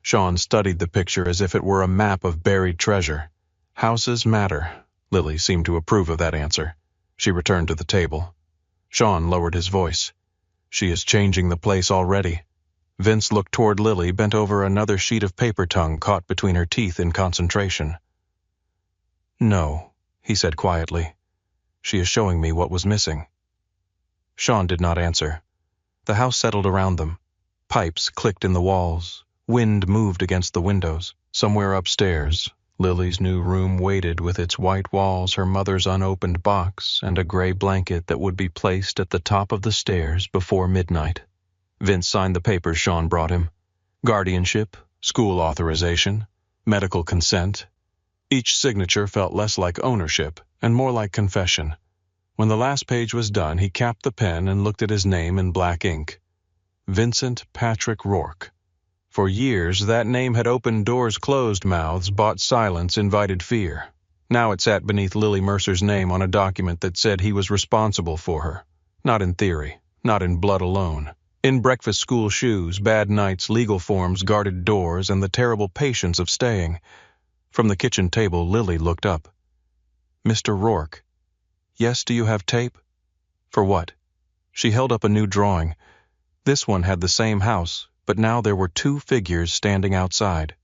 Sean studied the picture as if it were a map of buried treasure. "Houses matter." Lily seemed to approve of that answer. She returned to the table. Sean lowered his voice. "She is changing the place already." Vince looked toward Lily, bent over another sheet of paper tongue caught between her teeth in concentration. "No," he said quietly. "She is showing me what was missing." Sean did not answer. The house settled around them. Pipes clicked in the walls. Wind moved against the windows. Somewhere upstairs, Lily's new room waited with its white walls, her mother's unopened box, and a gray blanket that would be placed at the top of the stairs before midnight. Vince signed the papers Sean brought him. Guardianship, school authorization, medical consent. Each signature felt less like ownership and more like confession. When the last page was done, he capped the pen and looked at his name in black ink. Vincent Patrick Rourke. For years, that name had opened doors, closed mouths, bought silence, invited fear. Now it sat beneath Lily Mercer's name on a document that said he was responsible for her. Not in theory, not in blood alone. In breakfast school shoes, bad nights, legal forms, guarded doors, and the terrible patience of staying. From the kitchen table, Lily looked up. "Mr. Rourke." "Yes, do you have tape?" "For what?" She held up a new drawing. This one had the same house, but now there were two figures standing outside.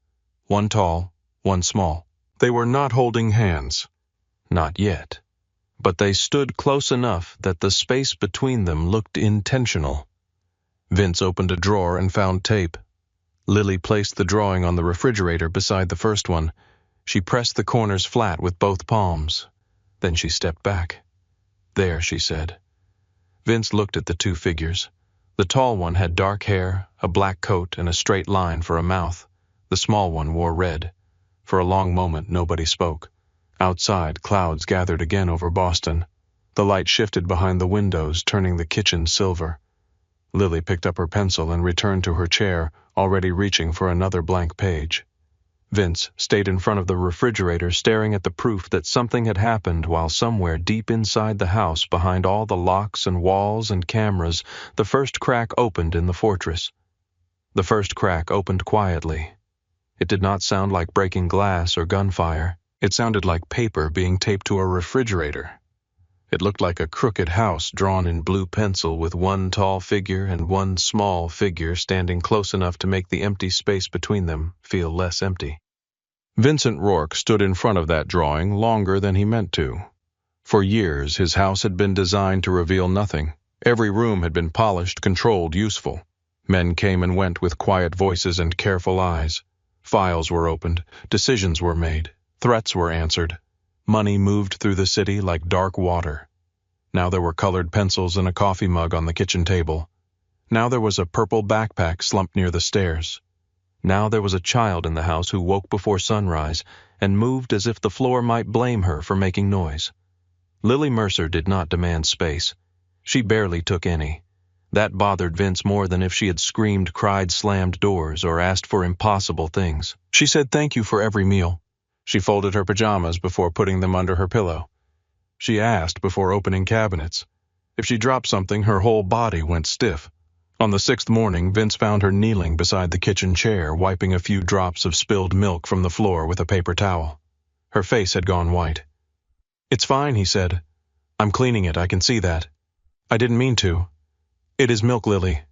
One tall, one small. They were not holding hands. Not yet. But they stood close enough that the space between them looked intentional. Vince opened a drawer and found tape. Lily placed the drawing on the refrigerator beside the first one. She pressed the corners flat with both palms. Then she stepped back. "There," she said. Vince looked at the two figures. The tall one had dark hair, a black coat, and a straight line for a mouth. The small one wore red. For a long moment, nobody spoke. Outside, clouds gathered again over Boston. The light shifted behind the windows, turning the kitchen silver. Lily picked up her pencil and returned to her chair, already reaching for another blank page. Vince stayed in front of the refrigerator, staring at the proof that something had happened while somewhere deep inside the house, behind all the locks and walls and cameras, the first crack opened in the fortress. The first crack opened quietly. It did not sound like breaking glass or gunfire. It sounded like paper being taped to a refrigerator. It looked like a crooked house drawn in blue pencil with one tall figure and one small figure standing close enough to make the empty space between them feel less empty. Vincent Rourke stood in front of that drawing longer than he meant to. For years, his house had been designed to reveal nothing. Every room had been polished, controlled, useful. Men came and went with quiet voices and careful eyes. Files were opened, decisions were made, threats were answered. Money moved through the city like dark water. Now there were colored pencils and a coffee mug on the kitchen table. Now there was a purple backpack slumped near the stairs. Now there was a child in the house who woke before sunrise and moved as if the floor might blame her for making noise. Lily Mercer did not demand space. She barely took any. That bothered Vince more than if she had screamed, cried, slammed doors, or asked for impossible things. She said thank you for every meal. She folded her pajamas before putting them under her pillow. She asked before opening cabinets. If she dropped something, her whole body went stiff. On the sixth morning, Vince found her kneeling beside the kitchen chair, wiping a few drops of spilled milk from the floor with a paper towel. Her face had gone white. "It's fine," he said. "I'm cleaning it, I can see that. I didn't mean to. It is milk, Lily."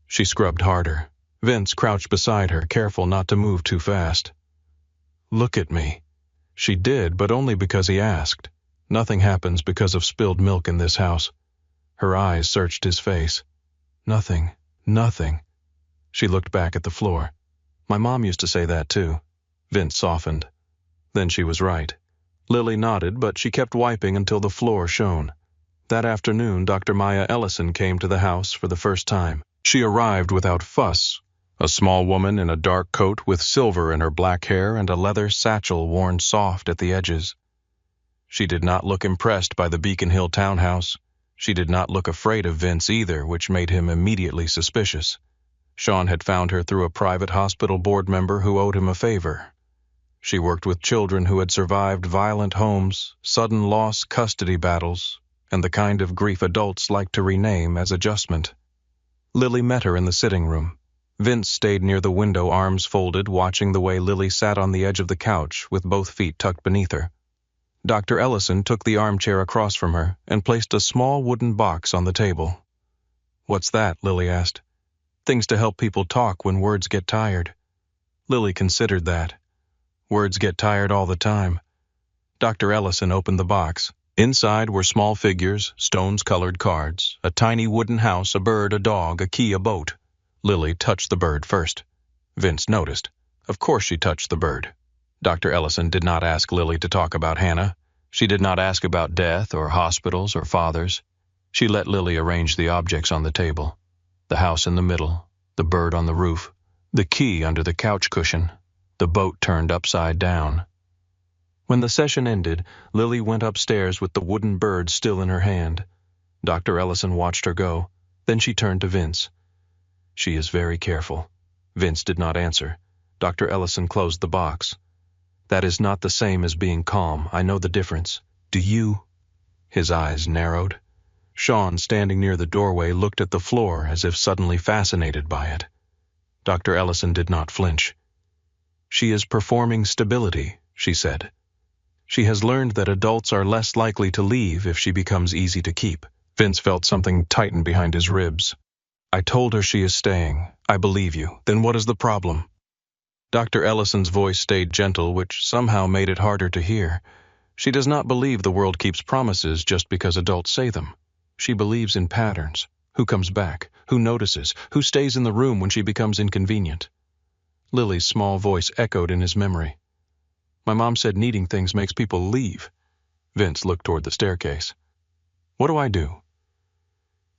She scrubbed harder. Vince crouched beside her, careful not to move too fast. "Look at me." She did, but only because he asked. Nothing happens because of spilled milk in this house. Her eyes searched his face. "Nothing, nothing." She looked back at the floor. "My mom used to say that too." Vince softened. Then she was right. Lily nodded, but she kept wiping until the floor shone. That afternoon, Dr. Maya Ellison came to the house for the first time. She arrived without fuss. A small woman in a dark coat with silver in her black hair and a leather satchel worn soft at the edges. She did not look impressed by the Beacon Hill townhouse. She did not look afraid of Vince either, which made him immediately suspicious. Sean had found her through a private hospital board member who owed him a favor. She worked with children who had survived violent homes, sudden loss custody battles, and the kind of grief adults like to rename as adjustment. Lily met her in the sitting room. Vince stayed near the window, arms folded, watching the way Lily sat on the edge of the couch with both feet tucked beneath her. Dr. Ellison took the armchair across from her and placed a small wooden box on the table. "What's that?" Lily asked. "Things to help people talk when words get tired." Lily considered that. Words get tired all the time. Dr. Ellison opened the box. Inside were small figures, stones-colored cards, a tiny wooden house, a bird, a dog, a key, a boat. Lily touched the bird first. Vince noticed. Of course she touched the bird. Dr. Ellison did not ask Lily to talk about Hannah. She did not ask about death or hospitals or fathers. She let Lily arrange the objects on the table. The house in the middle, the bird on the roof, the key under the couch cushion, the boat turned upside down. When the session ended, Lily went upstairs with the wooden bird still in her hand. Dr. Ellison watched her go. Then she turned to Vince. She is very careful. Vince did not answer. Dr. Ellison closed the box. That is not the same as being calm. I know the difference. Do you? His eyes narrowed. Sean, standing near the doorway, looked at the floor as if suddenly fascinated by it. Dr. Ellison did not flinch. She is performing stability, she said. She has learned that adults are less likely to leave if she becomes easy to keep. Vince felt something tighten behind his ribs. I told her she is staying. I believe you. Then what is the problem? Dr. Ellison's voice stayed gentle, which somehow made it harder to hear. She does not believe the world keeps promises just because adults say them. She believes in patterns. Who comes back? Who notices? Who stays in the room when she becomes inconvenient? Lily's small voice echoed in his memory. My mom said needing things makes people leave. Vince looked toward the staircase. What do I do?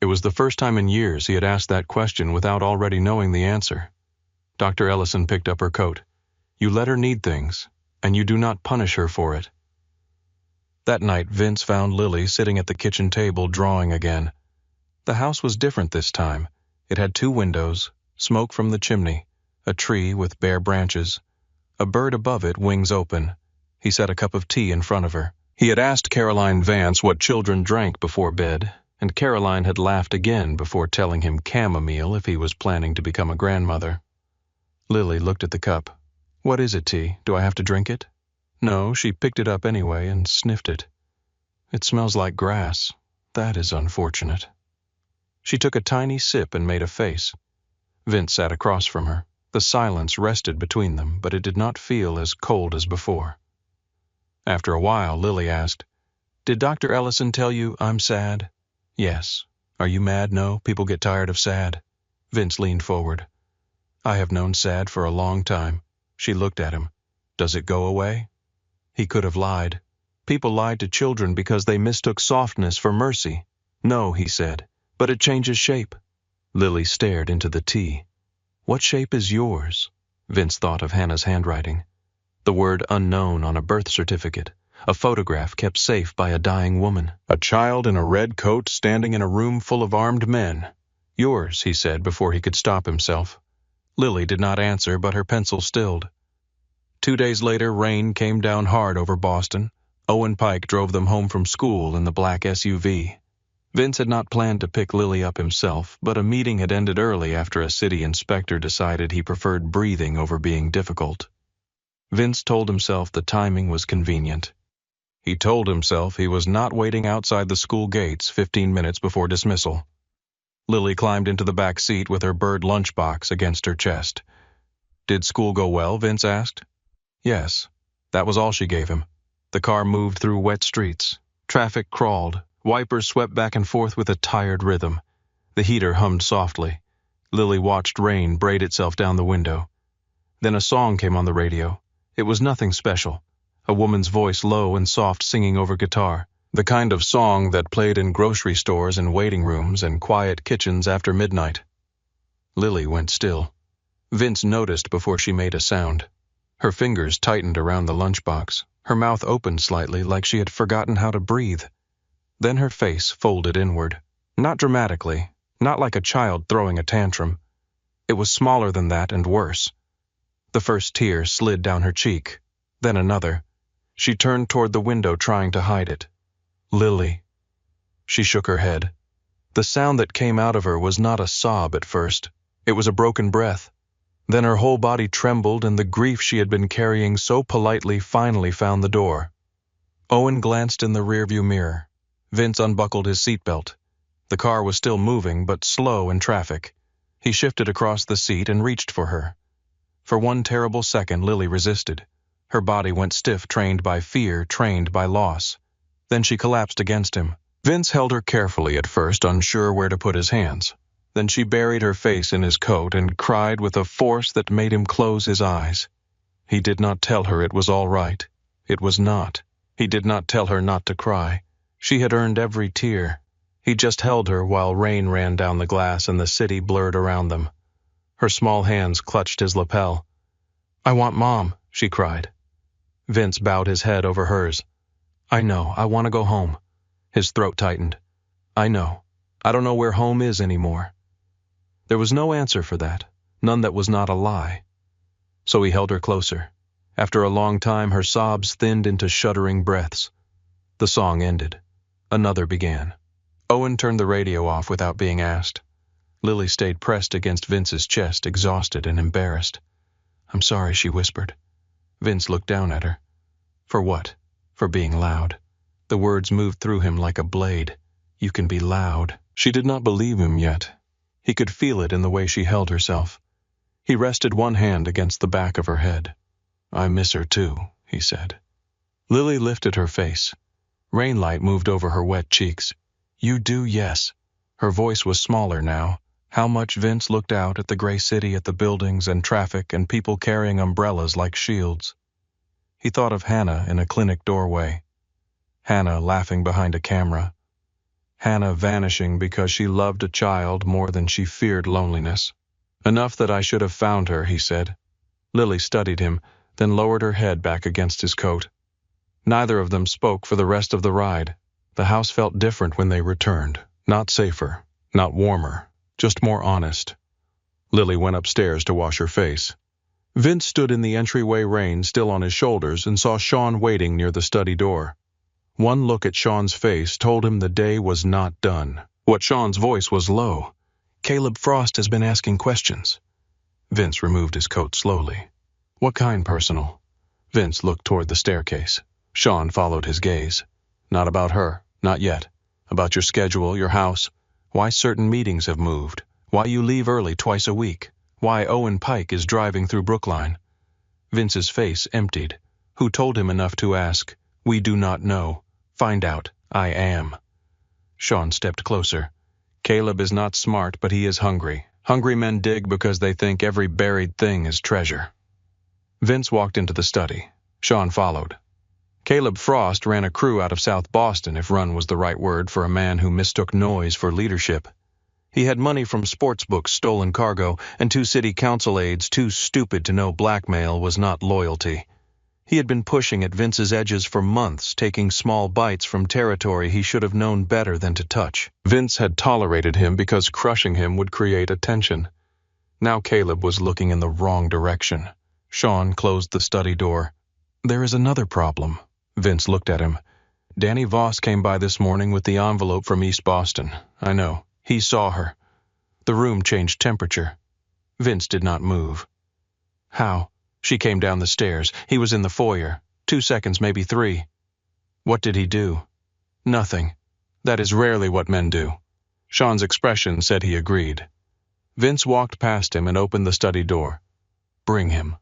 It was the first time in years he had asked that question without already knowing the answer. Dr. Ellison picked up her coat. You let her need things, and you do not punish her for it. That night, Vince found Lily sitting at the kitchen table drawing again. The house was different this time. It had 2 windows, smoke from the chimney, a tree with bare branches, a bird above it, wings open. He set a cup of tea in front of her. He had asked Caroline Vance what children drank before bed, and Caroline had laughed again before telling him chamomile if he was planning to become a grandmother. Lily looked at the cup. What is it, tea? Do I have to drink it? No, she picked it up anyway and sniffed it. It smells like grass. That is unfortunate. She took a tiny sip and made a face. Vince sat across from her. The silence rested between them, but it did not feel as cold as before. After a while, Lily asked, Did Dr. Ellison tell you I'm sad? Yes. Are you mad? No, people get tired of sad. Vince leaned forward. I have known sad for a long time. She looked at him. Does it go away? He could have lied. People lied to children because they mistook softness for mercy. No, he said, but it changes shape. Lily stared into the tea. What shape is yours? Vince thought of Hannah's handwriting. The word unknown on a birth certificate, a photograph kept safe by a dying woman. A child in a red coat standing in a room full of armed men. Yours, he said before he could stop himself. Lily did not answer, but her pencil stilled. 2 days later, rain came down hard over Boston. Owen Pike drove them home from school in the black SUV. Vince had not planned to pick Lily up himself, but a meeting had ended early after a city inspector decided he preferred breathing over being difficult. Vince told himself the timing was convenient. He told himself he was not waiting outside the school gates 15 minutes before dismissal. Lily climbed into the back seat with her bird lunchbox against her chest. Did school go well? Vince asked. Yes. That was all she gave him. The car moved through wet streets. Traffic crawled. Wipers swept back and forth with a tired rhythm. The heater hummed softly. Lily watched rain braid itself down the window. Then a song came on the radio. It was nothing special. A woman's voice, low and soft, singing over guitar. The kind of song that played in grocery stores and waiting rooms and quiet kitchens after midnight. Lily went still. Vince noticed before she made a sound. Her fingers tightened around the lunchbox. Her mouth opened slightly, like she had forgotten how to breathe. Then her face folded inward. Not dramatically, not like a child throwing a tantrum. It was smaller than that and worse. The first tear slid down her cheek, then another. She turned toward the window, trying to hide it. Lily. She shook her head. The sound that came out of her was not a sob at first. It was a broken breath. Then her whole body trembled, and the grief she had been carrying so politely finally found the door. Owen glanced in the rearview mirror. Vince unbuckled his seatbelt. The car was still moving, but slow in traffic. He shifted across the seat and reached for her. For one terrible second, Lily resisted. Her body went stiff, trained by fear, trained by loss. Then she collapsed against him. Vince held her carefully at first, unsure where to put his hands. Then she buried her face in his coat and cried with a force that made him close his eyes. He did not tell her it was all right. It was not. He did not tell her not to cry. She had earned every tear. He just held her while rain ran down the glass and the city blurred around them. Her small hands clutched his lapel. I want Mom, she cried. Vince bowed his head over hers. I know. I want to go home. His throat tightened. I know. I don't know where home is anymore. There was no answer for that, none that was not a lie. So he held her closer. After a long time, her sobs thinned into shuddering breaths. The song ended. Another began. Owen turned the radio off without being asked. Lily stayed pressed against Vince's chest, exhausted and embarrassed. "I'm sorry," she whispered. Vince looked down at her. For what? For being loud. The words moved through him like a blade. You can be loud. She did not believe him yet. He could feel it in the way she held herself. He rested one hand against the back of her head. "I miss her too," he said. Lily lifted her face. Rainlight moved over her wet cheeks. "You do, yes." Her voice was smaller now. How much Vince looked out at the gray city, at the buildings and traffic and people carrying umbrellas like shields. He thought of Hannah in a clinic doorway. Hannah laughing behind a camera. Hannah vanishing because she loved a child more than she feared loneliness. "Enough that I should have found her," he said. Lily studied him, then lowered her head back against his coat. Neither of them spoke for the rest of the ride. The house felt different when they returned. Not safer, not warmer, just more honest. Lily went upstairs to wash her face. Vince stood in the entryway, rain still on his shoulders, and saw Sean waiting near the study door. One look at Sean's face told him the day was not done. What Sean's voice was low. "Caleb Frost has been asking questions." Vince removed his coat slowly. "What kind, personal?" Vince looked toward the staircase. Sean followed his gaze. "Not about her, not yet. About your schedule, your house, why certain meetings have moved, why you leave early twice a week, why Owen Pike is driving through Brookline." Vince's face emptied. Who told him enough to ask? "We do not know. Find out. I am." Sean stepped closer. "Caleb is not smart, but he is hungry. Hungry men dig because they think every buried thing is treasure." Vince walked into the study. Sean followed. Caleb Frost ran a crew out of South Boston, if run was the right word for a man who mistook noise for leadership. He had money from sports books, stolen cargo, and 2 city council aides too stupid to know blackmail was not loyalty. He had been pushing at Vince's edges for months, taking small bites from territory he should have known better than to touch. Vince had tolerated him because crushing him would create attention. Now Caleb was looking in the wrong direction. Sean closed the study door. "There is another problem." Vince looked at him. "Danny Voss came by this morning with the envelope from East Boston. I know. He saw her." The room changed temperature. Vince did not move. "How?" "She came down the stairs. He was in the foyer. 2 seconds, maybe 3. "What did he do?" "Nothing. That is rarely what men do." Sean's expression said he agreed. Vince walked past him and opened the study door. "Bring him."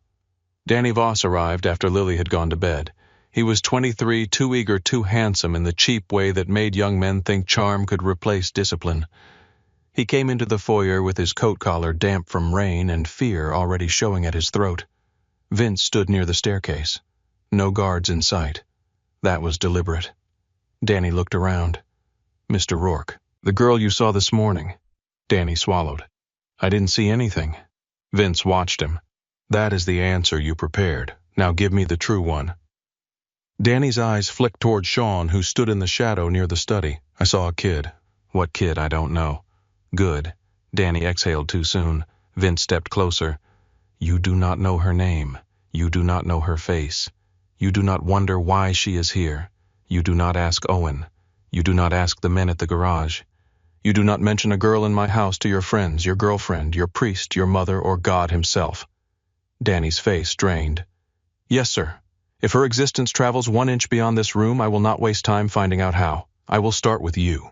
Danny Voss arrived after Lily had gone to bed. He was 23, too eager, too handsome in the cheap way that made young men think charm could replace discipline. He came into the foyer with his coat collar damp from rain and fear already showing at his throat. Vince stood near the staircase. No guards in sight. That was deliberate. Danny looked around. "Mr. Rourke, the girl you saw this morning." Danny swallowed. "I didn't see anything." Vince watched him. "That is the answer you prepared. Now give me the true one." Danny's eyes flicked toward Sean, who stood in the shadow near the study. "I saw a kid. What kid, I don't know." "Good." Danny exhaled too soon. Vince stepped closer. "You do not know her name. You do not know her face. You do not wonder why she is here. You do not ask Owen. You do not ask the men at the garage. You do not mention a girl in my house to your friends, your girlfriend, your priest, your mother, or God himself." Danny's face drained. "Yes, sir. If her existence travels 1 inch beyond this room, I will not waste time finding out how. I will start with you."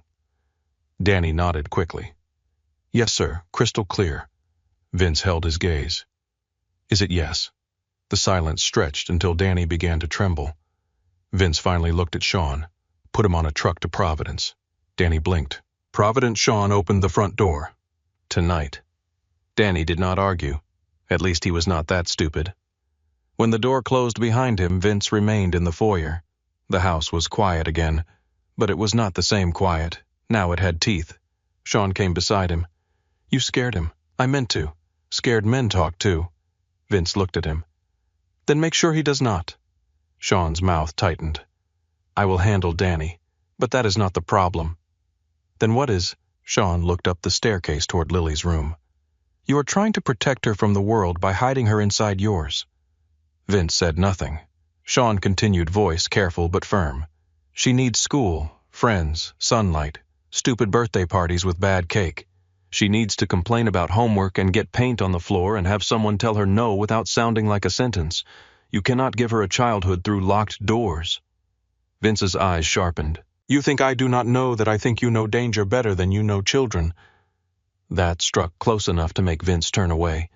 Danny nodded quickly. "Yes, sir. Crystal clear." Vince held his gaze. "Is it yes?" The silence stretched until Danny began to tremble. Vince finally looked at Sean. "Put him on a truck to Providence." Danny blinked. Providence. Sean opened the front door. "Tonight." Danny did not argue. At least he was not that stupid. When the door closed behind him, Vince remained in the foyer. The house was quiet again, but it was not the same quiet. Now it had teeth. Sean came beside him. "You scared him. I meant to. Scared men talk too." Vince looked at him. "Then make sure he does not." Sean's mouth tightened. "I will handle Danny, but that is not the problem." "Then what is?" Sean looked up the staircase toward Lily's room. You are trying to protect her from the world by hiding her inside yours." Vince said nothing. Sean continued, voice careful but firm. "She needs school, friends, sunlight, stupid birthday parties with bad cake. She needs to complain about homework and get paint on the floor and have someone tell her no without sounding like a sentence. You cannot give her a childhood through locked doors." Vince's eyes sharpened. "You think I do not know that I think you know danger better than you know children." That struck close enough to make Vince turn away.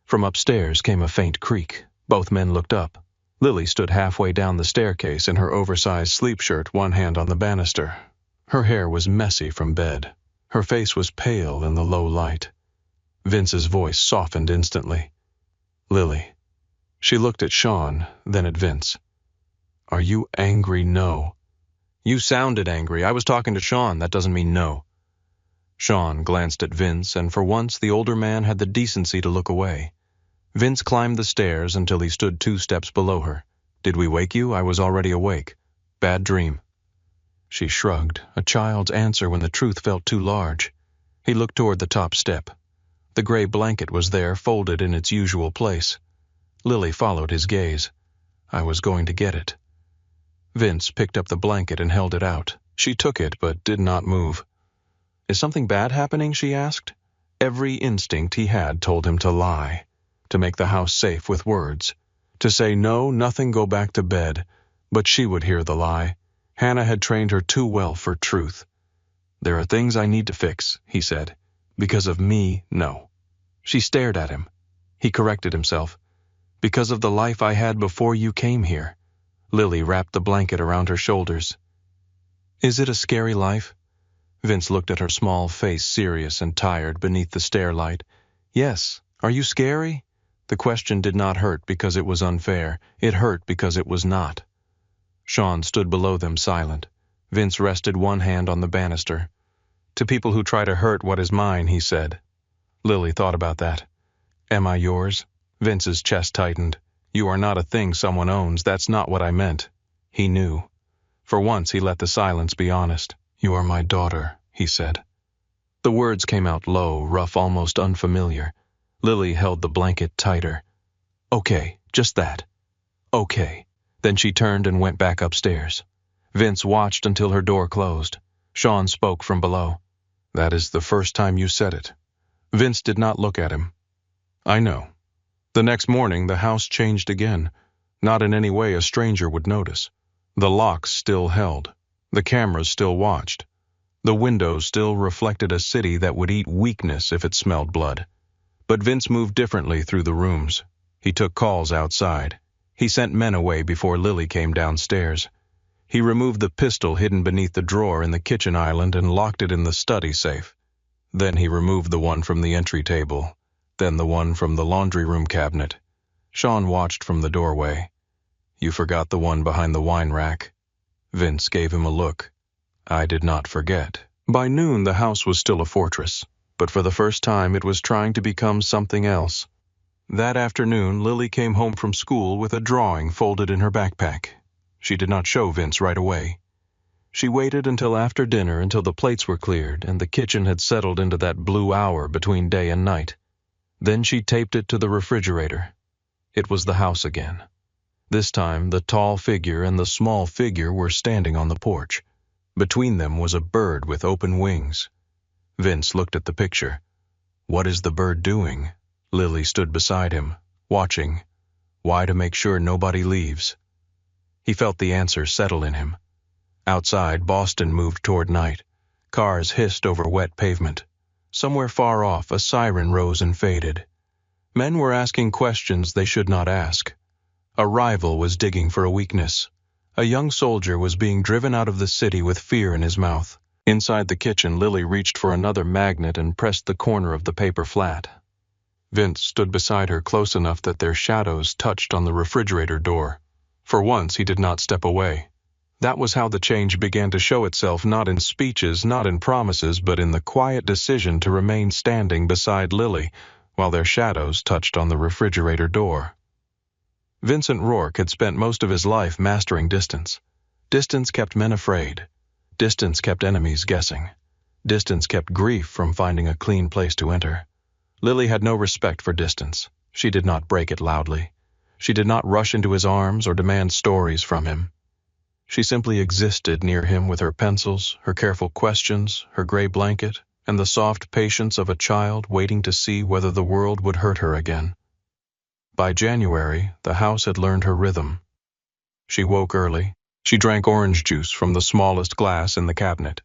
From upstairs came a faint creak. Both men looked up. Lily stood halfway down the staircase in her oversized sleep shirt, one hand on the banister. Her hair was messy from bed. Her face was pale in the low light. Vince's voice softened instantly. "Lily." She looked at Sean, then at Vince. "Are you angry? No." "You sounded angry. I was talking to Sean. That doesn't mean no." Sean glanced at Vince, and for once the older man had the decency to look away. Vince climbed the stairs until he stood 2 steps below her. "Did we wake you? I was already awake. Bad dream." She shrugged, a child's answer when the truth felt too large. He looked toward the top step. The gray blanket was there, folded in its usual place. Lily followed his gaze. "I was going to get it." Vince picked up the blanket and held it out. She took it but did not move. "Is something bad happening?" she asked. Every instinct he had told him to lie, to make the house safe with words, to say no, nothing, go back to bed, but she would hear the lie. Hannah had trained her too well for truth. "There are things I need to fix," he said. "Because of me, no." She stared at him. He corrected himself. "Because of the life I had before you came here." Lily wrapped the blanket around her shoulders. "Is it a scary life?" Vince looked at her small face, serious and tired beneath the stair light. "Yes. Are you scary?" The question did not hurt because it was unfair. It hurt because it was not. Sean stood below them, silent. Vince rested one hand on the banister. "To people who try to hurt what is mine," he said. Lily thought about that. "Am I yours?" Vince's chest tightened. "You are not a thing someone owns. That's not what I meant." He knew. For once he let the silence be honest. "You are my daughter," he said. The words came out low, rough, almost unfamiliar. Lily held the blanket tighter. "Okay, just that. Okay." Then she turned and went back upstairs. Vince watched until her door closed. Sean spoke from below. "That is the first time you said it." Vince did not look at him. "I know." The next morning the house changed again. Not in any way a stranger would notice. The locks still held. The cameras still watched. The windows still reflected a city that would eat weakness if it smelled blood. But Vince moved differently through the rooms. He took calls outside. He sent men away before Lily came downstairs. He removed the pistol hidden beneath the drawer in the kitchen island and locked it in the study safe. Then he removed the one from the entry table, then the one from the laundry room cabinet. Sean watched from the doorway. "You forgot the one behind the wine rack." Vince gave him a look. "I did not forget." By noon the house was still a fortress, but for the first time it was trying to become something else. That afternoon Lily came home from school with a drawing folded in her backpack. She did not show Vince right away. She waited until after dinner, until the plates were cleared and the kitchen had settled into that blue hour between day and night. Then she taped it to the refrigerator. It was the house again. This time the tall figure and the small figure were standing on the porch. Between them was a bird with open wings. Vince looked at the picture. "What is the bird doing?" Lily stood beside him, watching. "Why, to make sure nobody leaves." He felt the answer settle in him. Outside, Boston moved toward night. Cars hissed over wet pavement. Somewhere far off, a siren rose and faded. Men were asking questions they should not ask. A rival was digging for a weakness. A young soldier was being driven out of the city with fear in his mouth. Inside the kitchen, Lily reached for another magnet and pressed the corner of the paper flat. Vince stood beside her close enough that their shadows touched on the refrigerator door. For once, he did not step away. That was how the change began to show itself, not in speeches, not in promises, but in the quiet decision to remain standing beside Lily while their shadows touched on the refrigerator door. Vincent Rourke had spent most of his life mastering distance. Distance kept men afraid. Distance kept enemies guessing. Distance kept grief from finding a clean place to enter. Lily had no respect for distance. She did not break it loudly. She did not rush into his arms or demand stories from him. She simply existed near him with her pencils, her careful questions, her gray blanket, and the soft patience of a child waiting to see whether the world would hurt her again. By January, the house had learned her rhythm. She woke early. She drank orange juice from the smallest glass in the cabinet.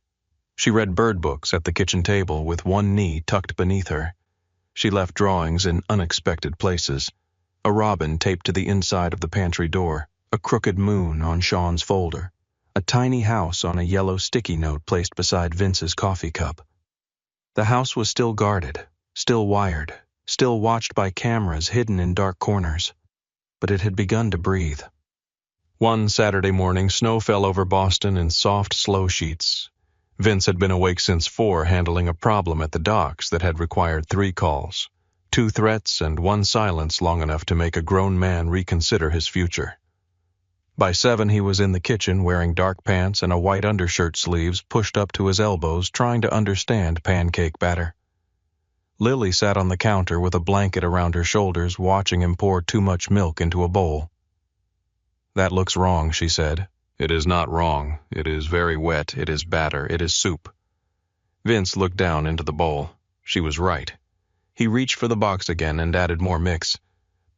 She read bird books at the kitchen table with one knee tucked beneath her. She left drawings in unexpected places. A robin taped to the inside of the pantry door, a crooked moon on Sean's folder, a tiny house on a yellow sticky note placed beside Vince's coffee cup. The house was still guarded, still wired, still watched by cameras hidden in dark corners, but it had begun to breathe. One Saturday morning, snow fell over Boston in soft, slow sheets. Vince had been awake since 4 handling a problem at the docks that had required 3 calls, 2 threats and 1 silence long enough to make a grown man reconsider his future. By 7 he was in the kitchen wearing dark pants and a white undershirt sleeves pushed up to his elbows trying to understand pancake batter. Lily sat on the counter with a blanket around her shoulders watching him pour too much milk into a bowl. "That looks wrong," she said. "It is not wrong. It is very wet. It is batter. It is soup." Vince looked down into the bowl. She was right. He reached for the box again and added more mix.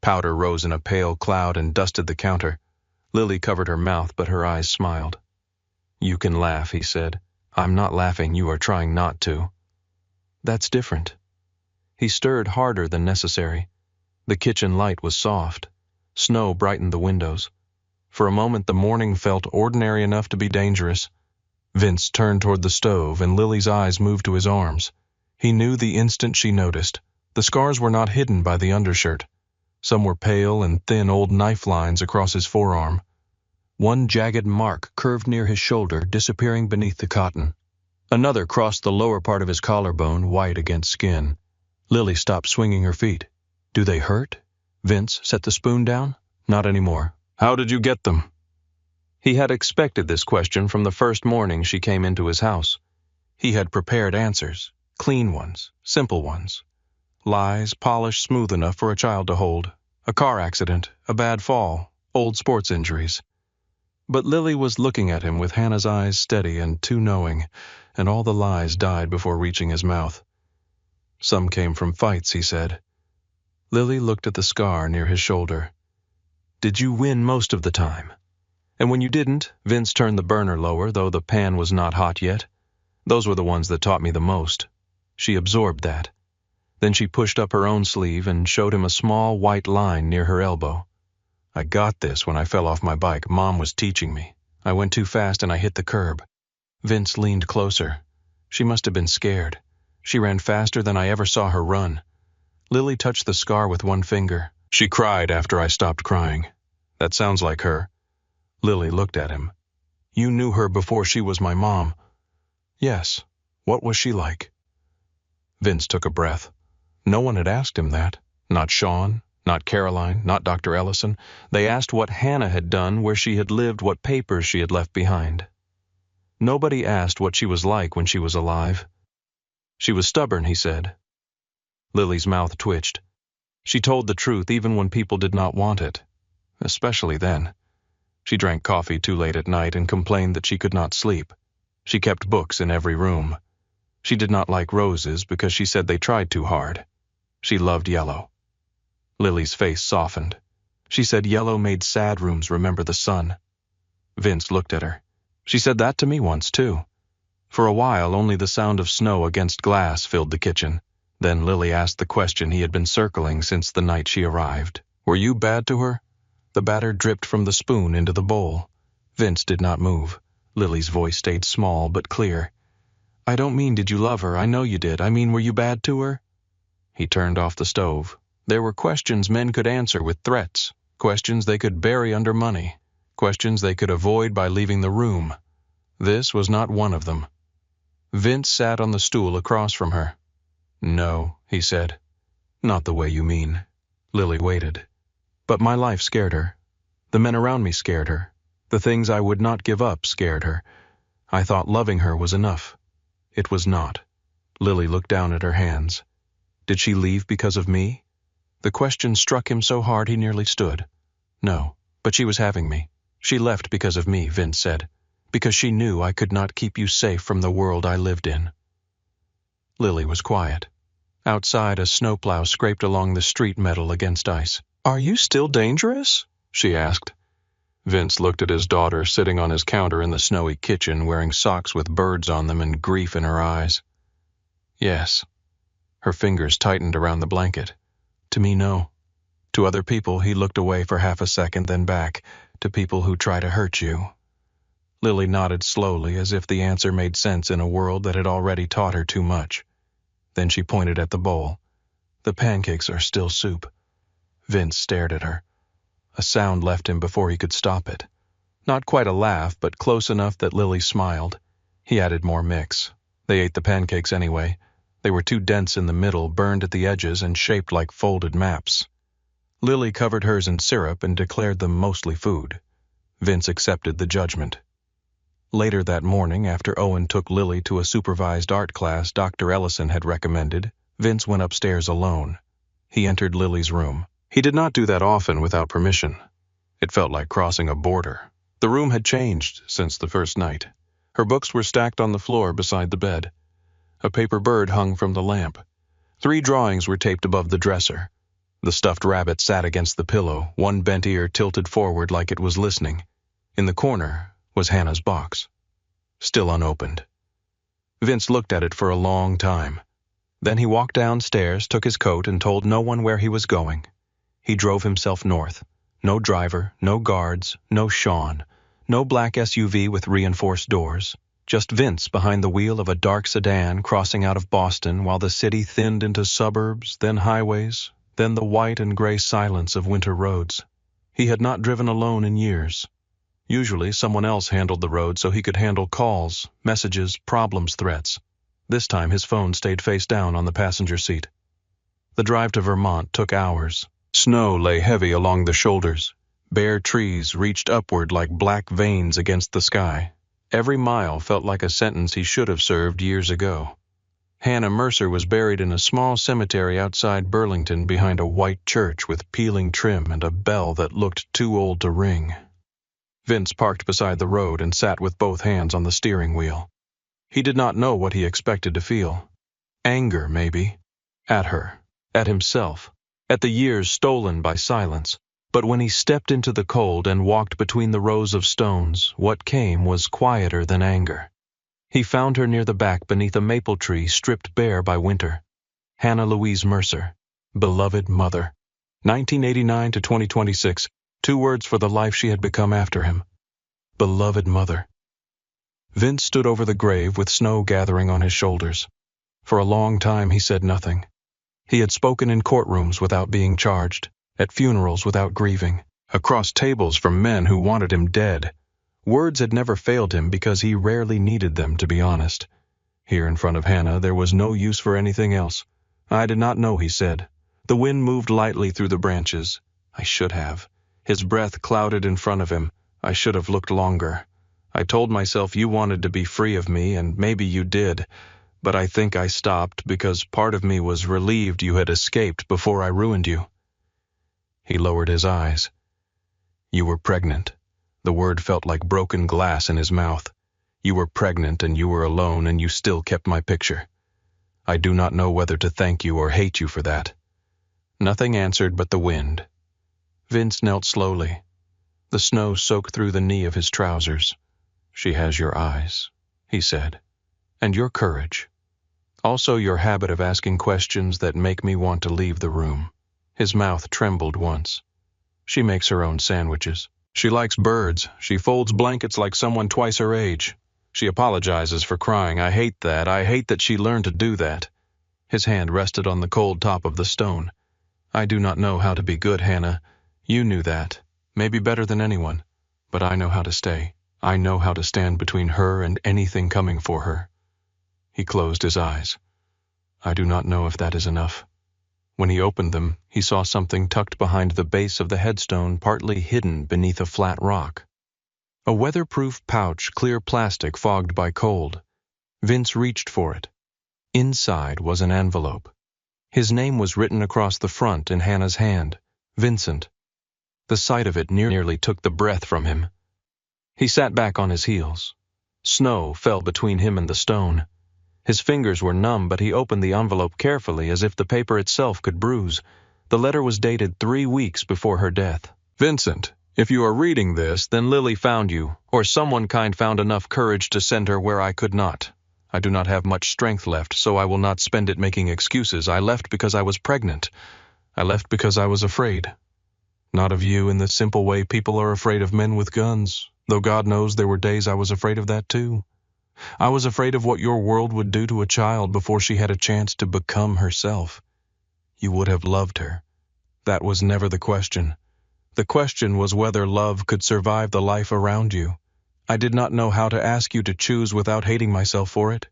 Powder rose in a pale cloud and dusted the counter. Lily covered her mouth, but her eyes smiled. "You can laugh," he said. "I'm not laughing. You are trying not to." "That's different." He stirred harder than necessary. The kitchen light was soft. Snow brightened the windows. For a moment the morning felt ordinary enough to be dangerous. Vince turned toward the stove, and Lily's eyes moved to his arms. He knew the instant she noticed. The scars were not hidden by the undershirt. Some were pale and thin old knife lines across his forearm. One jagged mark curved near his shoulder, disappearing beneath the cotton. Another crossed the lower part of his collarbone, white against skin. Lily stopped swinging her feet. "Do they hurt?" Vince set the spoon down. "Not anymore." "How did you get them?" He had expected this question from the first morning she came into his house. He had prepared answers, clean ones, simple ones. Lies polished smooth enough for a child to hold. A car accident, a bad fall, old sports injuries. But Lily was looking at him with Hannah's eyes steady and too knowing, and all the lies died before reaching his mouth. "Some came from fights," he said. Lily looked at the scar near his shoulder. "Did you win most of the time?" "And when you didn't," Vince turned the burner lower, though the pan was not hot yet. "Those were the ones that taught me the most." She absorbed that. Then she pushed up her own sleeve and showed him a small white line near her elbow. "I got this when I fell off my bike. Mom was teaching me. I went too fast and I hit the curb." Vince leaned closer. She must have been scared. She ran faster than I ever saw her run. Lily touched the scar with one finger. "She cried after I stopped crying." "That sounds like her." Lily looked at him. "You knew her before she was my mom." "Yes. What was she like?" Vince took a breath. No one had asked him that. Not Sean, not Caroline, not Dr. Ellison. They asked what Hannah had done, where she had lived, what papers she had left behind. Nobody asked what she was like when she was alive. "She was stubborn," he said. Lily's mouth twitched. She told the truth even when people did not want it. Especially then. She drank coffee too late at night and complained that she could not sleep. She kept books in every room. She did not like roses because she said they tried too hard. She loved yellow. Lily's face softened. She said yellow made sad rooms remember the sun. Vince looked at her. "She said that to me once, too." For a while, only the sound of snow against glass filled the kitchen. Then Lily asked the question he had been circling since the night she arrived. "Were you bad to her?" The batter dripped from the spoon into the bowl. Vince did not move. Lily's voice stayed small but clear. "I don't mean did you love her, I know you did. I mean were you bad to her?" He turned off the stove. There were questions men could answer with threats, questions they could bury under money, questions they could avoid by leaving the room. This was not one of them. Vince sat on the stool across from her. "No," he said. "Not the way you mean." Lily waited. "But my life scared her. The men around me scared her. The things I would not give up scared her. I thought loving her was enough. It was not." Lily looked down at her hands. Did she leave because of me? The question struck him so hard he nearly stood. No, but she was having me. She left because of me, Vince said, because she knew I could not keep you safe from the world I lived in. Lily was quiet. Outside, a snowplow scraped along the street metal against ice. "Are you still dangerous?" she asked. Vince looked at his daughter sitting on his counter in the snowy kitchen wearing socks with birds on them and grief in her eyes. Yes. Her fingers tightened around the blanket. To me, no. To other people, he looked away for half a second, then back, to people who try to hurt you. Lily nodded slowly, as if the answer made sense in a world that had already taught her too much. Then she pointed at the bowl. "The pancakes are still soup." Vince stared at her. A sound left him before he could stop it. Not quite a laugh, but close enough that Lily smiled. He added more mix. They ate the pancakes anyway. They were too dense in the middle, burned at the edges, and shaped like folded maps. Lily covered hers in syrup and declared them mostly food. Vince accepted the judgment. Later that morning, after Owen took Lily to a supervised art class Dr. Ellison had recommended, Vince went upstairs alone. He entered Lily's room. He did not do that often without permission. It felt like crossing a border. The room had changed since the first night. Her books were stacked on the floor beside the bed. A paper bird hung from the lamp. 3 drawings were taped above the dresser. The stuffed rabbit sat against the pillow, one bent ear tilted forward like it was listening. In the corner was Hannah's box, still unopened. Vince looked at it for a long time. Then he walked downstairs, took his coat, and told no one where he was going. He drove himself north. No driver, no guards, no Sean, no black SUV with reinforced doors. Just Vince behind the wheel of a dark sedan crossing out of Boston while the city thinned into suburbs, then highways, then the white and gray silence of winter roads. He had not driven alone in years. Usually someone else handled the road so he could handle calls, messages, problems, threats. This time his phone stayed face down on the passenger seat. The drive to Vermont took hours. Snow lay heavy along the shoulders. Bare trees reached upward like black veins against the sky. Every mile felt like a sentence he should have served years ago. Hannah Mercer was buried in a small cemetery outside Burlington behind a white church with peeling trim and a bell that looked too old to ring. Vince parked beside the road and sat with both hands on the steering wheel. He did not know what he expected to feel. Anger, maybe. At her. At himself. At the years stolen by silence. But when he stepped into the cold and walked between the rows of stones, what came was quieter than anger. He found her near the back beneath a maple tree stripped bare by winter. Hannah Louise Mercer. Beloved mother. 1989 to 2026. 2 words for the life she had become after him. Beloved mother. Vince stood over the grave with snow gathering on his shoulders. For a long time he said nothing. He had spoken in courtrooms without being charged, at funerals without grieving, across tables from men who wanted him dead. Words had never failed him because he rarely needed them, to be honest. Here in front of Hannah there was no use for anything else. "I did not know," he said. The wind moved lightly through the branches. "I should have." His breath clouded in front of him. "I should have looked longer. I told myself you wanted to be free of me, and maybe you did. But I think I stopped because part of me was relieved you had escaped before I ruined you." He lowered his eyes. "You were pregnant." The word felt like broken glass in his mouth. "You were pregnant and you were alone and you still kept my picture. I do not know whether to thank you or hate you for that." Nothing answered but the wind. Vince knelt slowly. The snow soaked through the knee of his trousers. "She has your eyes," he said, "and your courage. Also your habit of asking questions that make me want to leave the room." His mouth trembled once. "She makes her own sandwiches. She likes birds. She folds blankets like someone twice her age. She apologizes for crying. I hate that. I hate that she learned to do that." His hand rested on the cold top of the stone. "I do not know how to be good, Hannah. You knew that, maybe better than anyone. But I know how to stay. I know how to stand between her and anything coming for her." He closed his eyes. "I do not know if that is enough." When he opened them, he saw something tucked behind the base of the headstone, partly hidden beneath a flat rock. A weatherproof pouch, clear plastic fogged by cold. Vince reached for it. Inside was an envelope. His name was written across the front in Hannah's hand, Vincent. The sight of it nearly took the breath from him. He sat back on his heels. Snow fell between him and the stone. His fingers were numb, but he opened the envelope carefully as if the paper itself could bruise. The letter was dated 3 weeks before her death. Vincent, if you are reading this, then Lily found you, or someone kind found enough courage to send her where I could not. I do not have much strength left, so I will not spend it making excuses. I left because I was pregnant. I left because I was afraid. Not of you in the simple way people are afraid of men with guns, though God knows there were days I was afraid of that too. I was afraid of what your world would do to a child before she had a chance to become herself. You would have loved her. That was never the question. The question was whether love could survive the life around you. I did not know how to ask you to choose without hating myself for it.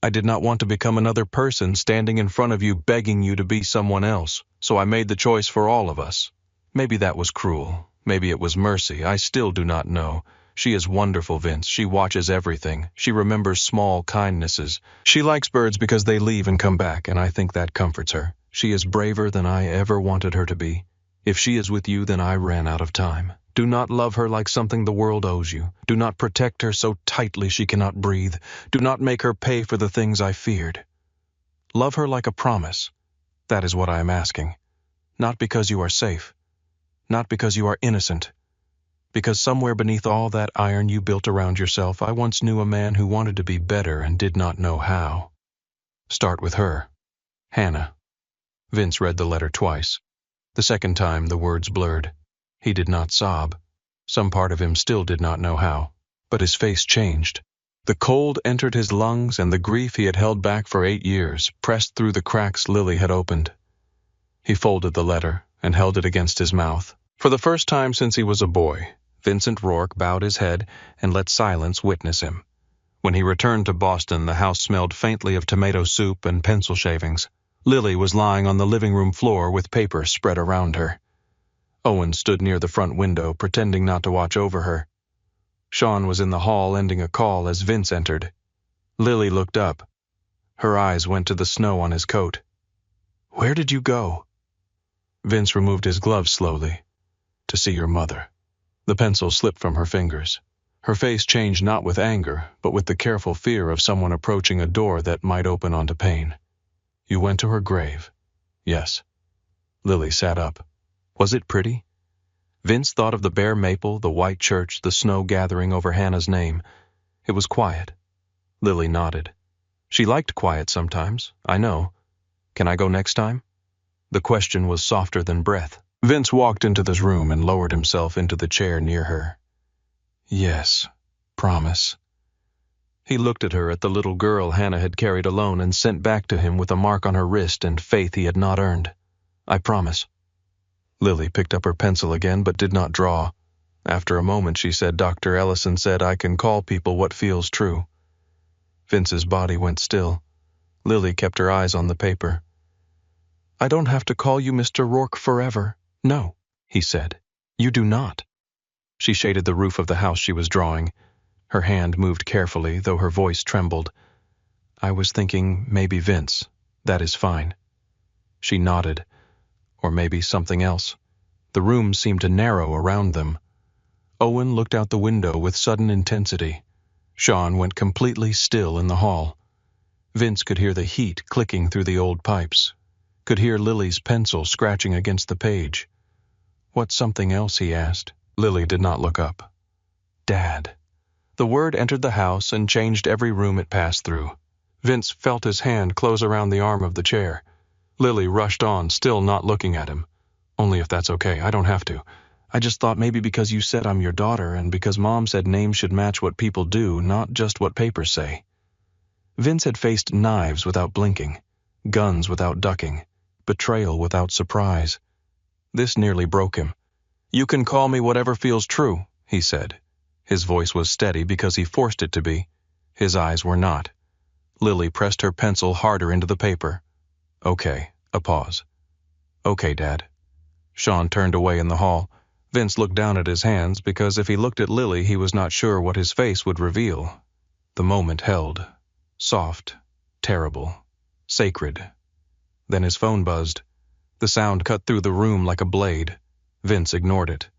I did not want to become another person standing in front of you begging you to be someone else, so I made the choice for all of us. Maybe that was cruel. Maybe it was mercy. I still do not know. She is wonderful, Vince. She watches everything. She remembers small kindnesses. She likes birds because they leave and come back, and I think that comforts her. She is braver than I ever wanted her to be. If she is with you, then I ran out of time. Do not love her like something the world owes you. Do not protect her so tightly she cannot breathe. Do not make her pay for the things I feared. Love her like a promise. That is what I am asking. Not because you are safe. Not because you are innocent. Because somewhere beneath all that iron you built around yourself, I once knew a man who wanted to be better and did not know how. Start with her. Hannah. Vince read the letter twice. The second time, the words blurred. He did not sob. Some part of him still did not know how. But his face changed. The cold entered his lungs, and the grief he had held back for 8 years pressed through the cracks Lily had opened. He folded the letter and held it against his mouth. For the first time since he was a boy, Vincent Rourke bowed his head and let silence witness him. When he returned to Boston, the house smelled faintly of tomato soup and pencil shavings. Lily was lying on the living room floor with paper spread around her. Owen stood near the front window, pretending not to watch over her. Sean was in the hall ending a call as Vince entered. Lily looked up. Her eyes went to the snow on his coat. "Where did you go?" Vince removed his gloves slowly. "To see your mother." The pencil slipped from her fingers. Her face changed not with anger, but with the careful fear of someone approaching a door that might open onto pain. "You went to her grave?" "Yes." Lily sat up. Was it pretty? Vince thought of the bare maple, the white church, the snow gathering over Hannah's name. It was quiet. Lily nodded. She liked quiet sometimes, I know. Can I go next time? The question was softer than breath. Vince walked into this room and lowered himself into the chair near her. "Yes, promise." He looked at her, at the little girl Hannah had carried alone and sent back to him with a mark on her wrist and faith he had not earned. "I promise." Lily picked up her pencil again but did not draw. After a moment she said, "Dr. Ellison said I can call people what feels true." Vince's body went still. Lily kept her eyes on the paper. "I don't have to call you Mr. Rourke forever." "No," he said. "You do not." She shaded the roof of the house she was drawing. Her hand moved carefully, though her voice trembled. "I was thinking maybe Vince. That is fine." She nodded. Or maybe something else. The room seemed to narrow around them. Owen looked out the window with sudden intensity. Sean went completely still in the hall. Vince could hear the heat clicking through the old pipes. Could hear Lily's pencil scratching against the page. "What's something else?" he asked. Lily did not look up. "Dad." The word entered the house and changed every room it passed through. Vince felt his hand close around the arm of the chair. Lily rushed on, still not looking at him. "Only if that's okay, I don't have to. I just thought maybe because you said I'm your daughter and because Mom said names should match what people do, not just what papers say." Vince had faced knives without blinking, guns without ducking, betrayal without surprise. This nearly broke him. "You can call me whatever feels true," he said. His voice was steady because he forced it to be. His eyes were not. Lily pressed her pencil harder into the paper. "Okay." A pause. "Okay, Dad." Sean turned away in the hall. Vince looked down at his hands because if he looked at Lily he was not sure what his face would reveal. The moment held. Soft. Terrible. Sacred. Then his phone buzzed. The sound cut through the room like a blade. Vince ignored it.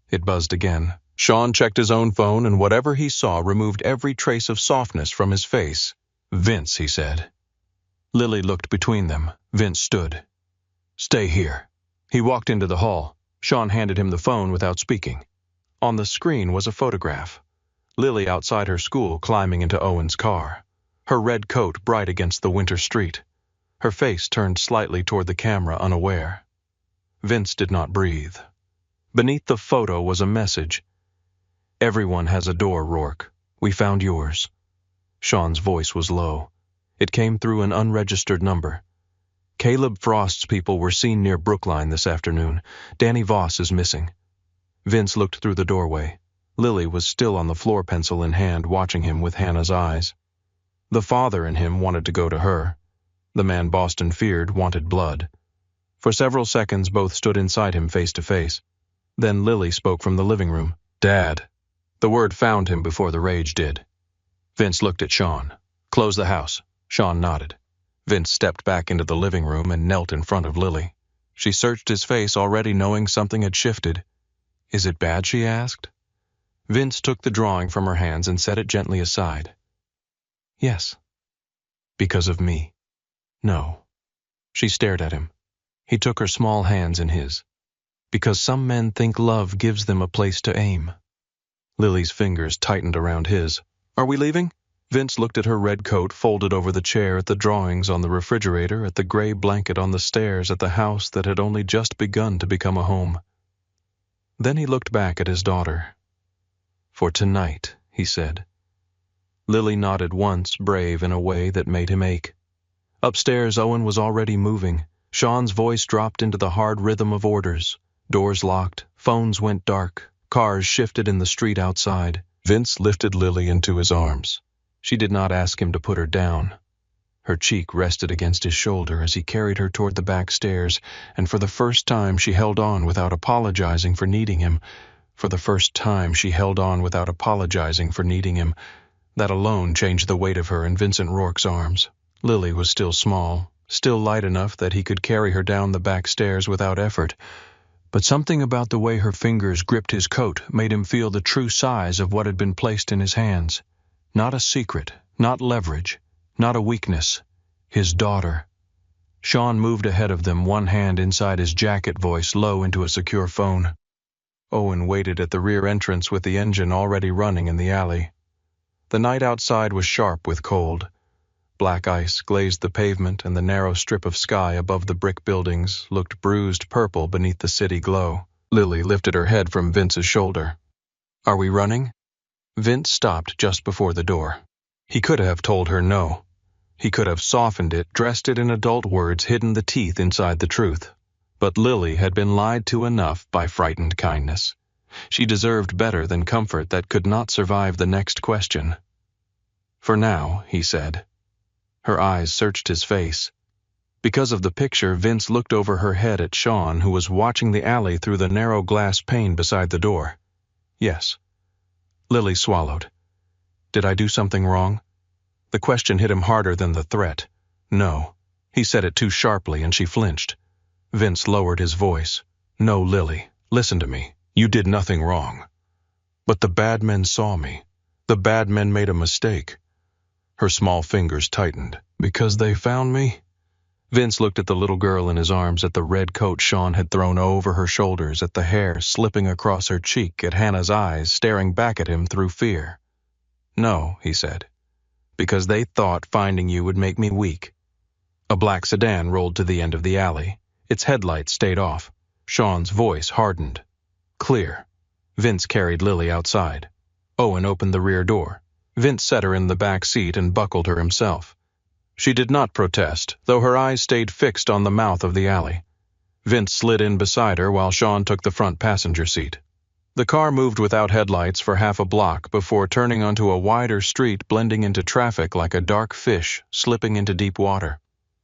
It buzzed again. Sean checked his own phone, and whatever he saw removed every trace of softness from his face. "Vince," he said. Lily looked between them. Vince stood. "Stay here." He walked into the hall. Sean handed him the phone without speaking. On the screen was a photograph. Lily outside her school climbing into Owen's car. Her red coat bright against the winter street. Her face turned slightly toward the camera, unaware. Vince did not breathe. Beneath the photo was a message. "Everyone has a door, Rourke. We found yours." Sean's voice was low. It came through an unregistered number. "Caleb Frost's people were seen near Brookline this afternoon. Danny Voss is missing." Vince looked through the doorway. Lily was still on the floor, pencil in hand, watching him with Hannah's eyes. The father in him wanted to go to her. The man Boston feared wanted blood. For several seconds both stood inside him face to face. Then Lily spoke from the living room. "Dad." The word found him before the rage did. Vince looked at Sean. "Close the house." Sean nodded. Vince stepped back into the living room and knelt in front of Lily. She searched his face, already knowing something had shifted. "Is it bad?" she asked. Vince took the drawing from her hands and set it gently aside. "Yes." "Because of me?" "No." She stared at him. He took her small hands in his. "Because some men think love gives them a place to aim." Lily's fingers tightened around his. "Are we leaving?" Vince looked at her red coat folded over the chair, at the drawings on the refrigerator, at the gray blanket on the stairs, at the house that had only just begun to become a home. Then he looked back at his daughter. "For tonight," he said. Lily nodded once, brave in a way that made him ache. Upstairs, Owen was already moving. Sean's voice dropped into the hard rhythm of orders. Doors locked, phones went dark, cars shifted in the street outside. Vince lifted Lily into his arms. She did not ask him to put her down. Her cheek rested against his shoulder as he carried her toward the back stairs, and for the first time she held on without apologizing for needing him. For the first time she held on without apologizing for needing him. That alone changed the weight of her in Vincent Rourke's arms. Lily was still small, still light enough that he could carry her down the back stairs without effort. But something about the way her fingers gripped his coat made him feel the true size of what had been placed in his hands. Not a secret, not leverage, not a weakness. His daughter. Sean moved ahead of them, one hand inside his jacket, voice low into a secure phone. Owen waited at the rear entrance with the engine already running in the alley. The night outside was sharp with cold. Black ice glazed the pavement, and the narrow strip of sky above the brick buildings looked bruised purple beneath the city glow. Lily lifted her head from Vince's shoulder. "Are we running?" Vince stopped just before the door. He could have told her no. He could have softened it, dressed it in adult words, hidden the teeth inside the truth. But Lily had been lied to enough by frightened kindness. She deserved better than comfort that could not survive the next question. "For now," he said. Her eyes searched his face. Because of the picture, Vince looked over her head at Sean, who was watching the alley through the narrow glass pane beside the door. "Yes." Lily swallowed. "Did I do something wrong?" The question hit him harder than the threat. No. He said it too sharply, and she flinched. Vince lowered his voice. "No, Lily, listen to me. You did nothing wrong. But the bad men saw me. The bad men made a mistake." Her small fingers tightened. "Because they found me?" Vince looked at the little girl in his arms, at the red coat Sean had thrown over her shoulders, at the hair slipping across her cheek, at Hannah's eyes staring back at him through fear. "No," he said. "Because they thought finding you would make me weak." A black sedan rolled to the end of the alley. Its headlights stayed off. Sean's voice hardened. Clear. Vince carried Lily outside. Owen opened the rear door. Vince set her in the back seat and buckled her himself. She did not protest, though her eyes stayed fixed on the mouth of the alley. Vince slid in beside her while Sean took the front passenger seat. The car moved without headlights for half a block before turning onto a wider street, blending into traffic like a dark fish slipping into deep water.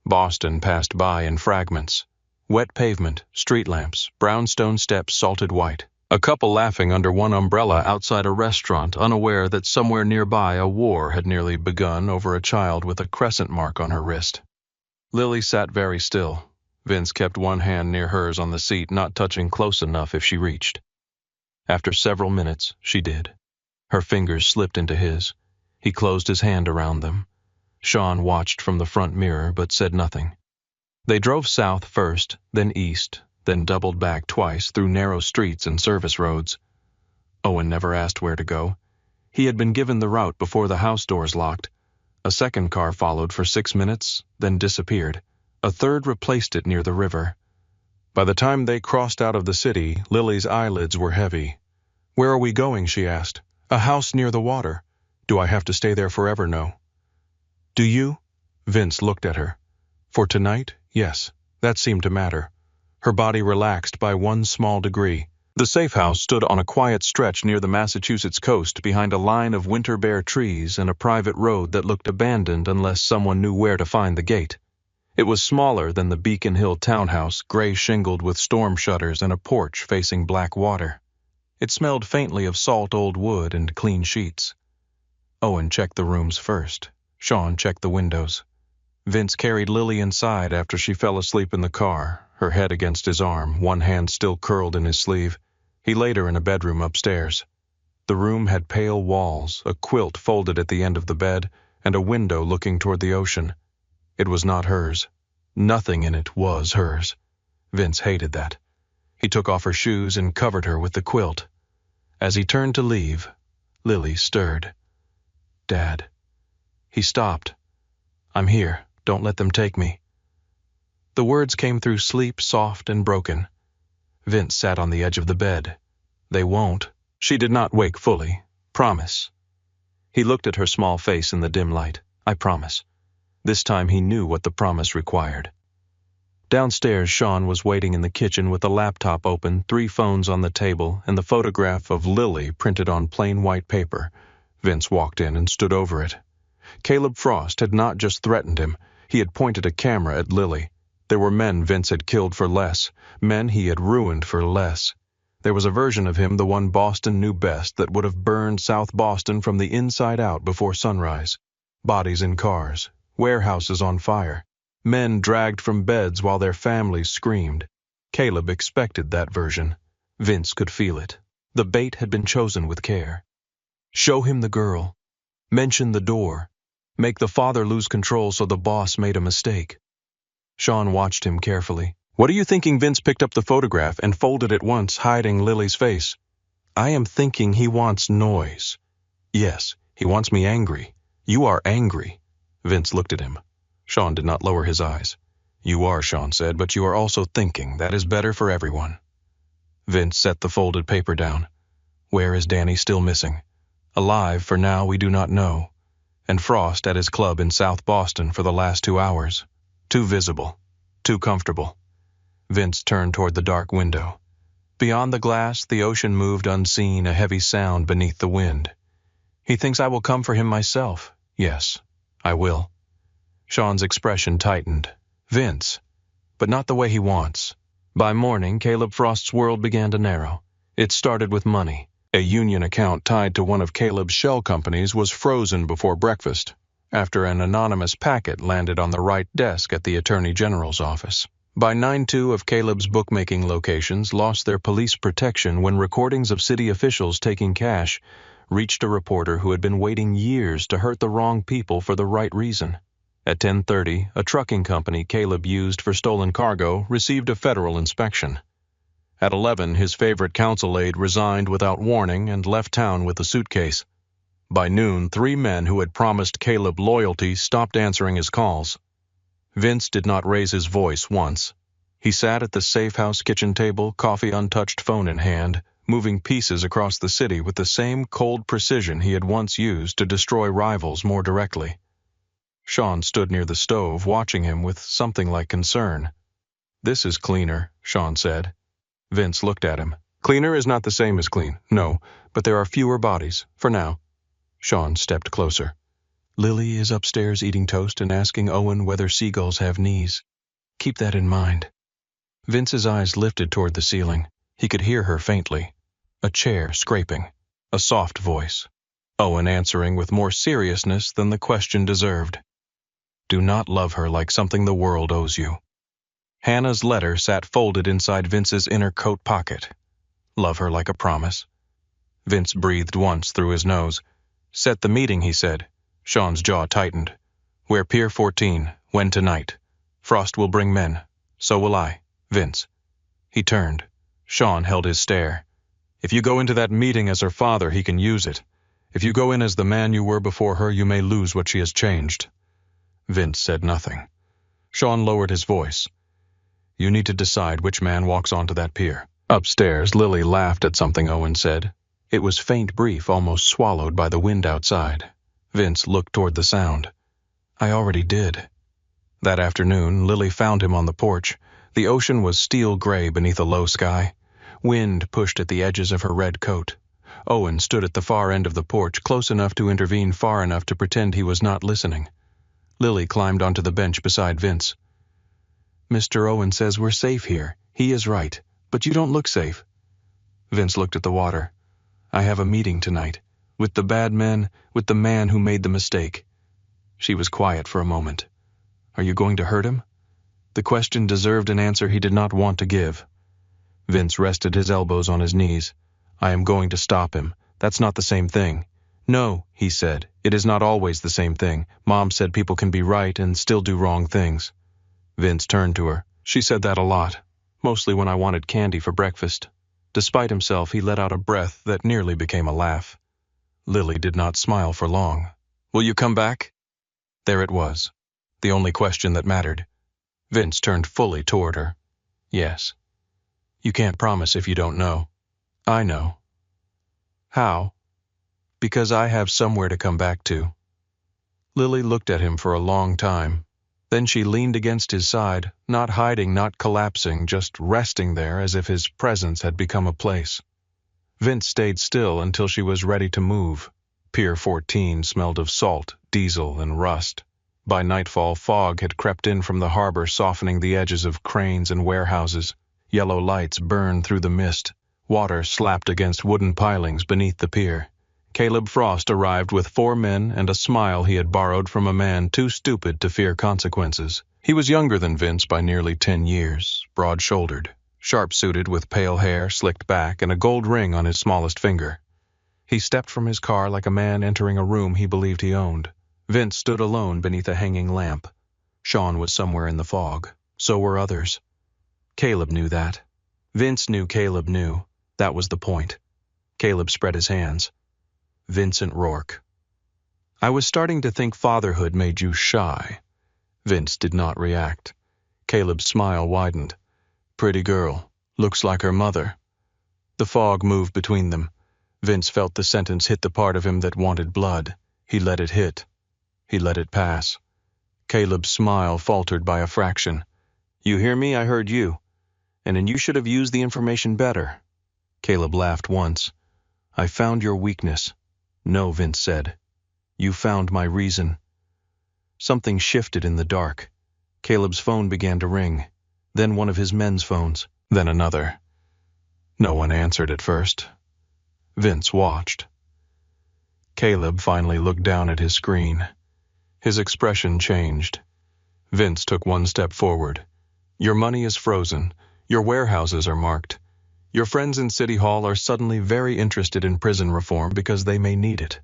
Boston passed by in fragments. Wet pavement, street lamps, brownstone steps salted white. A couple laughing under one umbrella outside a restaurant, unaware that somewhere nearby a war had nearly begun over a child with a crescent mark on her wrist. Lily sat very still. Vince kept one hand near hers on the seat, not touching close enough if she reached. After several minutes, she did. Her fingers slipped into his. He closed his hand around them. Sean watched from the front mirror but said nothing. They drove south first, then east, then doubled back twice through narrow streets and service roads. Owen never asked where to go. He had been given the route before the house doors locked. A second car followed for 6 minutes, then disappeared. A third replaced it near the river. By the time they crossed out of the city, Lily's eyelids were heavy. "Where are we going?" she asked. "A house near the water. Do I have to stay there forever?" "No." "Do you?" Vince looked at her. "For tonight, yes." That seemed to matter. Her body relaxed by one small degree. The safe house stood on a quiet stretch near the Massachusetts coast behind a line of winter-bare trees and a private road that looked abandoned unless someone knew where to find the gate. It was smaller than the Beacon Hill townhouse, gray-shingled with storm shutters and a porch facing black water. It smelled faintly of salt old wood and clean sheets. Owen checked the rooms first. Sean checked the windows. Vince carried Lily inside after she fell asleep in the car, her head against his arm, one hand still curled in his sleeve. He laid her in a bedroom upstairs. The room had pale walls, a quilt folded at the end of the bed, and a window looking toward the ocean. It was not hers. Nothing in it was hers. Vince hated that. He took off her shoes and covered her with the quilt. As he turned to leave, Lily stirred. "Dad." He stopped. "I'm here. Don't let them take me." The words came through sleep, soft and broken. Vince sat on the edge of the bed. "They won't." She did not wake fully. "Promise." He looked at her small face in the dim light. "I promise." This time he knew what the promise required. Downstairs, Sean was waiting in the kitchen with the laptop open, 3 phones on the table, and the photograph of Lily printed on plain white paper. Vince walked in and stood over it. Caleb Frost had not just threatened him. He had pointed a camera at Lily. There were men Vince had killed for less, men he had ruined for less. There was a version of him, the one Boston knew best, that would have burned South Boston from the inside out before sunrise. Bodies in cars, warehouses on fire, men dragged from beds while their families screamed. Caleb expected that version. Vince could feel it. The bait had been chosen with care. Show him the girl. Mention the door. Make the father lose control so the boss made a mistake. Sean watched him carefully. "What are you thinking Vince picked up the photograph and folded it once, hiding Lily's face?" "I am thinking he wants noise." "Yes, he wants me angry. You are angry." Vince looked at him. Sean did not lower his eyes. "You are," Sean said, "but you are also thinking. That is better for everyone." Vince set the folded paper down. "Where is Danny still missing?" "Alive, for now we do not know. And Frost at his club in South Boston for the last 2 hours. Too visible. Too comfortable." Vince turned toward the dark window. Beyond the glass, the ocean moved unseen, a heavy sound beneath the wind. "He thinks I will come for him myself." "Yes, I will." Sean's expression tightened. "Vince, but not the way he wants." By morning, Caleb Frost's world began to narrow. It started with money. A union account tied to one of Caleb's shell companies was frozen before breakfast, after an anonymous packet landed on the right desk at the Attorney General's office. By 9, 2 of Caleb's bookmaking locations lost their police protection when recordings of city officials taking cash reached a reporter who had been waiting years to hurt the wrong people for the right reason. At 10:30, a trucking company Caleb used for stolen cargo received a federal inspection. At 11, his favorite council aide resigned without warning and left town with a suitcase. By noon, 3 men who had promised Caleb loyalty stopped answering his calls. Vince did not raise his voice once. He sat at the safe house kitchen table, coffee untouched, phone in hand, moving pieces across the city with the same cold precision he had once used to destroy rivals more directly. Sean stood near the stove, watching him with something like concern. "This is cleaner," Sean said. Vince looked at him. "Cleaner is not the same as clean, no, but there are fewer bodies, for now." Sean stepped closer. "Lily is upstairs eating toast and asking Owen whether seagulls have knees. Keep that in mind." Vince's eyes lifted toward the ceiling. He could hear her faintly. A chair scraping. A soft voice. Owen answering with more seriousness than the question deserved. Do not love her like something the world owes you. Hannah's letter sat folded inside Vince's inner coat pocket. Love her like a promise. Vince breathed once through his nose. Set the meeting, he said. Sean's jaw tightened. We're Pier 14. When tonight? Frost will bring men. So will I. Vince. He turned. Sean held his stare. If you go into that meeting as her father, he can use it. If you go in as the man you were before her, you may lose what she has changed. Vince said nothing. Sean lowered his voice. You need to decide which man walks onto that pier. Upstairs, Lily laughed at something Owen said. It was faint, brief, almost swallowed by the wind outside. Vince looked toward the sound. I already did. That afternoon, Lily found him on the porch. The ocean was steel gray beneath a low sky. Wind pushed at the edges of her red coat. Owen stood at the far end of the porch, close enough to intervene, far enough to pretend he was not listening. Lily climbed onto the bench beside Vince. Mr. Owen says we're safe here. He is right, but you don't look safe. Vince looked at the water. I have a meeting tonight. With the bad men, with the man who made the mistake. She was quiet for a moment. Are you going to hurt him? The question deserved an answer he did not want to give. Vince rested his elbows on his knees. I am going to stop him. That's not the same thing. No, he said, it is not always the same thing. Mom said people can be right and still do wrong things. Vince turned to her. She said that a lot, mostly when I wanted candy for breakfast. Despite himself, he let out a breath that nearly became a laugh. Lily did not smile for long. Will you come back? There it was, the only question that mattered. Vince turned fully toward her. Yes. You can't promise if you don't know. I know. How? Because I have somewhere to come back to. Lily looked at him for a long time. Then she leaned against his side, not hiding, not collapsing, just resting there as if his presence had become a place. Vince stayed still until she was ready to move. Pier 14 smelled of salt, diesel, and rust. By nightfall, fog had crept in from the harbor, softening the edges of cranes and warehouses. Yellow lights burned through the mist. Water slapped against wooden pilings beneath the pier. Caleb Frost arrived with 4 men and a smile he had borrowed from a man too stupid to fear consequences. He was younger than Vince by nearly 10 years, broad-shouldered, sharp-suited with pale hair slicked back and a gold ring on his smallest finger. He stepped from his car like a man entering a room he believed he owned. Vince stood alone beneath a hanging lamp. Sean was somewhere in the fog. So were others. Caleb knew that. Vince knew Caleb knew. That was the point. Caleb spread his hands. Vincent Rourke. I was starting to think fatherhood made you shy. Vince did not react. Caleb's smile widened. Pretty girl. Looks like her mother. The fog moved between them. Vince felt the sentence hit the part of him that wanted blood. He let it hit. He let it pass. Caleb's smile faltered by a fraction. You hear me? I heard you. And then you should have used the information better. Caleb laughed once. I found your weakness. No, Vince said. You found my reason. Something shifted in the dark. Caleb's phone began to ring. Then one of his men's phones. Then another. No one answered at first. Vince watched. Caleb finally looked down at his screen. His expression changed. Vince took one step forward. Your money is frozen. Your warehouses are marked. Your friends in City Hall are suddenly very interested in prison reform because they may need it.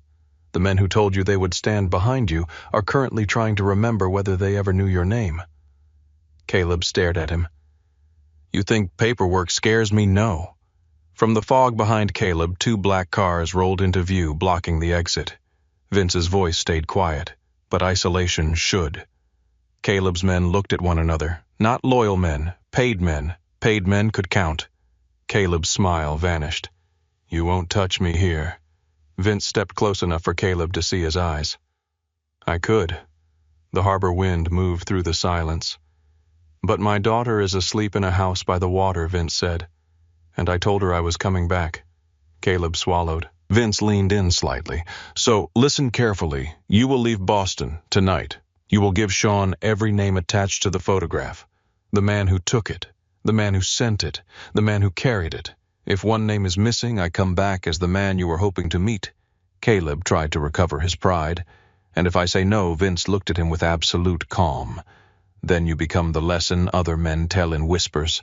The men who told you they would stand behind you are currently trying to remember whether they ever knew your name. Caleb stared at him. You think paperwork scares me? No. From the fog behind Caleb, 2 black cars rolled into view, blocking the exit. Vince's voice stayed quiet, but isolation should. Caleb's men looked at one another. Not loyal men, paid men. Paid men could count. Caleb's smile vanished. You won't touch me here. Vince stepped close enough for Caleb to see his eyes. I could. The harbor wind moved through the silence. But my daughter is asleep in a house by the water, Vince said. And I told her I was coming back. Caleb swallowed. Vince leaned in slightly. So, listen carefully. You will leave Boston tonight. You will give Sean every name attached to the photograph. The man who took it. The man who sent it, the man who carried it. If one name is missing, I come back as the man you were hoping to meet. Caleb tried to recover his pride. And if I say no, Vince looked at him with absolute calm. Then you become the lesson other men tell in whispers.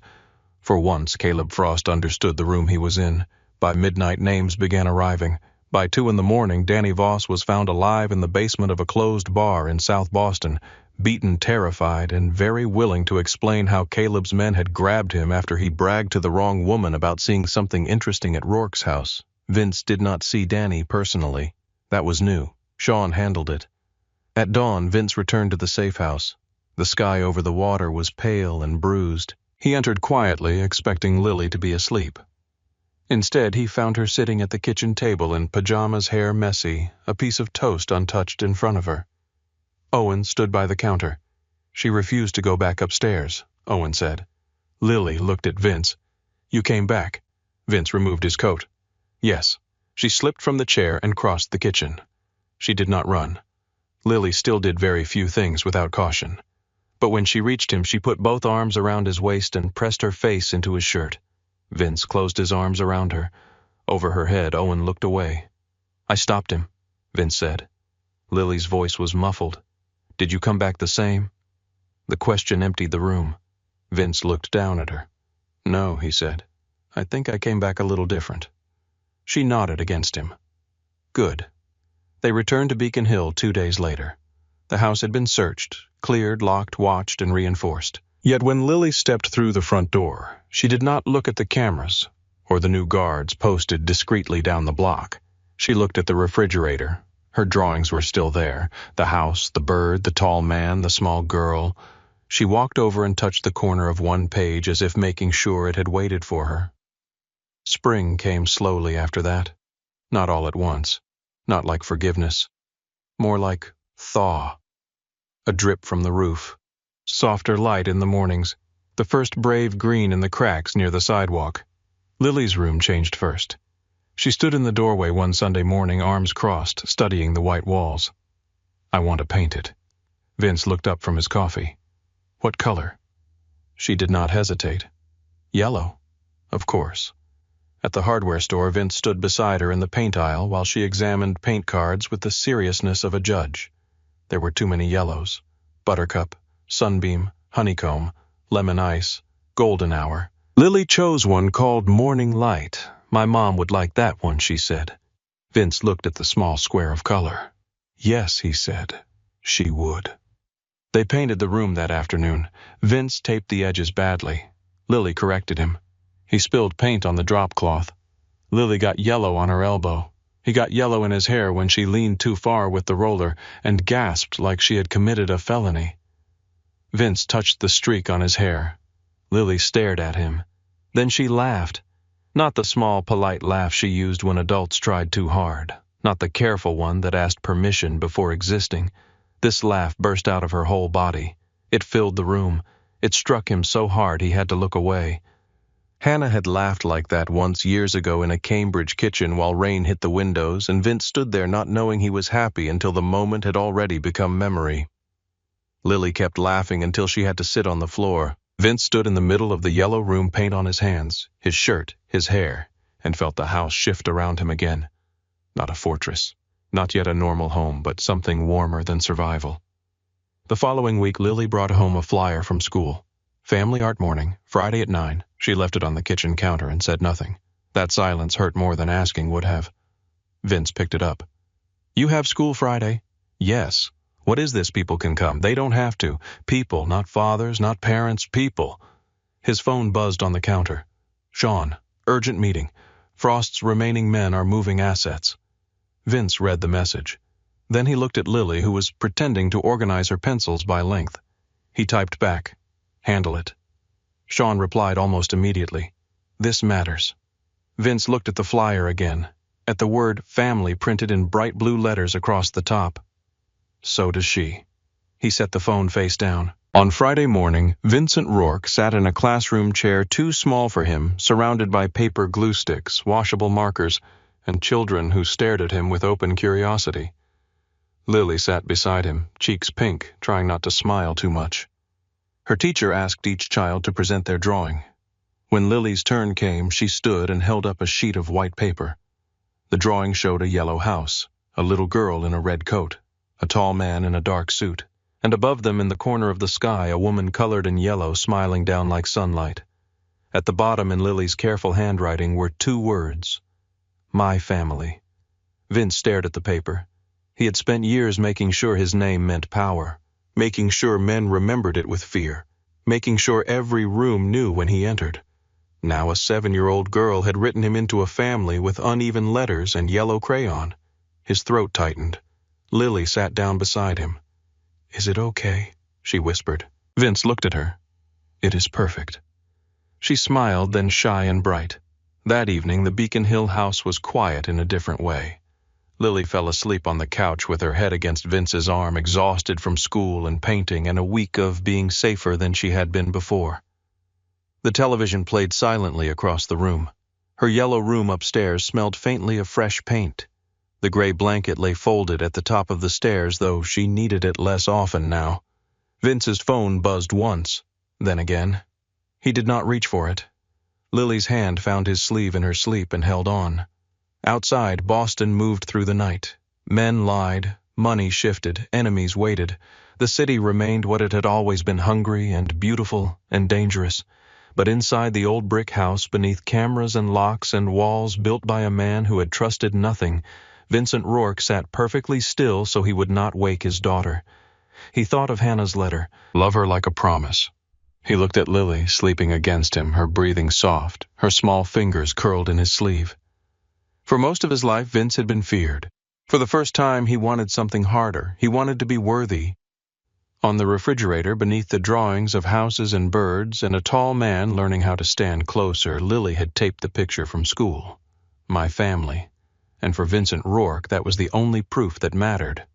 For once, Caleb Frost understood the room he was in. By midnight, names began arriving. By 2 in the morning, Danny Voss was found alive in the basement of a closed bar in South Boston, beaten, terrified, and very willing to explain how Caleb's men had grabbed him after he bragged to the wrong woman about seeing something interesting at Rourke's house. Vince did not see Danny personally. That was new. Sean handled it. At dawn, Vince returned to the safe house. The sky over the water was pale and bruised. He entered quietly, expecting Lily to be asleep. Instead, he found her sitting at the kitchen table in pajamas, hair messy, a piece of toast untouched in front of her. Owen stood by the counter. She refused to go back upstairs, Owen said. Lily looked at Vince. You came back. Vince removed his coat. Yes. She slipped from the chair and crossed the kitchen. She did not run. Lily still did very few things without caution. But when she reached him, she put both arms around his waist and pressed her face into his shirt. Vince closed his arms around her. Over her head, Owen looked away. I stopped him, Vince said. Lily's voice was muffled. Did you come back the same? The question emptied the room. Vince looked down at her. No, he said. I think I came back a little different. She nodded against him. Good. They returned to Beacon Hill 2 days later. The house had been searched, cleared, locked, watched, and reinforced. Yet when Lily stepped through the front door, she did not look at the cameras or the new guards posted discreetly down the block. She looked at the refrigerator. Her drawings were still there. The house, the bird, the tall man, the small girl. She walked over and touched the corner of one page as if making sure it had waited for her. Spring came slowly after that. Not all at once. Not like forgiveness. More like thaw. A drip from the roof. Softer light in the mornings. The first brave green in the cracks near the sidewalk. Lily's room changed first. She stood in the doorway one Sunday morning, arms crossed, studying the white walls. I want to paint it. Vince looked up from his coffee. What color? She did not hesitate. Yellow. Of course. At the hardware store, Vince stood beside her in the paint aisle while she examined paint cards with the seriousness of a judge. There were too many yellows. Buttercup, Sunbeam, Honeycomb, Lemon Ice, Golden Hour. Lily chose one called Morning Light. My mom would like that one, she said. Vince looked at the small square of color. Yes, he said, she would. They painted the room that afternoon. Vince taped the edges badly. Lily corrected him. He spilled paint on the drop cloth. Lily got yellow on her elbow. He got yellow in his hair when she leaned too far with the roller and gasped like she had committed a felony. Vince touched the streak on his hair. Lily stared at him. Then she laughed. Not the small, polite laugh she used when adults tried too hard. Not the careful one that asked permission before existing. This laugh burst out of her whole body. It filled the room. It struck him so hard he had to look away. Hannah had laughed like that once years ago in a Cambridge kitchen while rain hit the windows, and Vince stood there not knowing he was happy until the moment had already become memory. Lily kept laughing until she had to sit on the floor. Vince stood in the middle of the yellow room, paint on his hands, his shirt, his hair, and felt the house shift around him again. Not a fortress, not yet a normal home, but something warmer than survival. The following week, Lily brought home a flyer from school. Family art morning, Friday at 9. She left it on the kitchen counter and said nothing. That silence hurt more than asking would have. Vince picked it up. You have school Friday? Yes. What is this? People can come. They don't have to. People, not fathers, not parents, people. His phone buzzed on the counter. Sean, urgent meeting. Frost's remaining men are moving assets. Vince read the message. Then he looked at Lily, who was pretending to organize her pencils by length. He typed back, handle it. Sean replied almost immediately. This matters. Vince looked at the flyer again, at the word family printed in bright blue letters across the top. So does she. He set the phone face down. On Friday morning, Vincent Rourke sat in a classroom chair too small for him, surrounded by paper glue sticks, washable markers, and children who stared at him with open curiosity. Lily sat beside him, cheeks pink, trying not to smile too much. Her teacher asked each child to present their drawing. When Lily's turn came, she stood and held up a sheet of white paper. The drawing showed a yellow house, a little girl in a red coat, a tall man in a dark suit, and above them in the corner of the sky a woman colored in yellow smiling down like sunlight. At the bottom in Lily's careful handwriting were 2 words: My family. Vince stared at the paper. He had spent years making sure his name meant power, making sure men remembered it with fear, making sure every room knew when he entered. Now a 7-year-old girl had written him into a family with uneven letters and yellow crayon. His throat tightened. Lily sat down beside him. "Is it okay?" she whispered. Vince looked at her. "It is perfect." She smiled, then shy and bright. That evening the Beacon Hill house was quiet in a different way. Lily fell asleep on the couch with her head against Vince's arm, exhausted from school and painting and a week of being safer than she had been before. The television played silently across the room. Her yellow room upstairs smelled faintly of fresh paint. The gray blanket lay folded at the top of the stairs, though she needed it less often now. Vince's phone buzzed once, then again. He did not reach for it. Lily's hand found his sleeve in her sleep and held on. Outside, Boston moved through the night. Men lied, money shifted, enemies waited. The city remained what it had always been, hungry and beautiful and dangerous. But inside the old brick house, beneath cameras and locks and walls built by a man who had trusted nothing, Vincent Rourke sat perfectly still so he would not wake his daughter. He thought of Hannah's letter, "Love her like a promise." He looked at Lily, sleeping against him, her breathing soft, her small fingers curled in his sleeve. For most of his life, Vince had been feared. For the first time, he wanted something harder. He wanted to be worthy. On the refrigerator, beneath the drawings of houses and birds and a tall man learning how to stand closer, Lily had taped the picture from school. My family. And for Vincent Rourke, that was the only proof that mattered.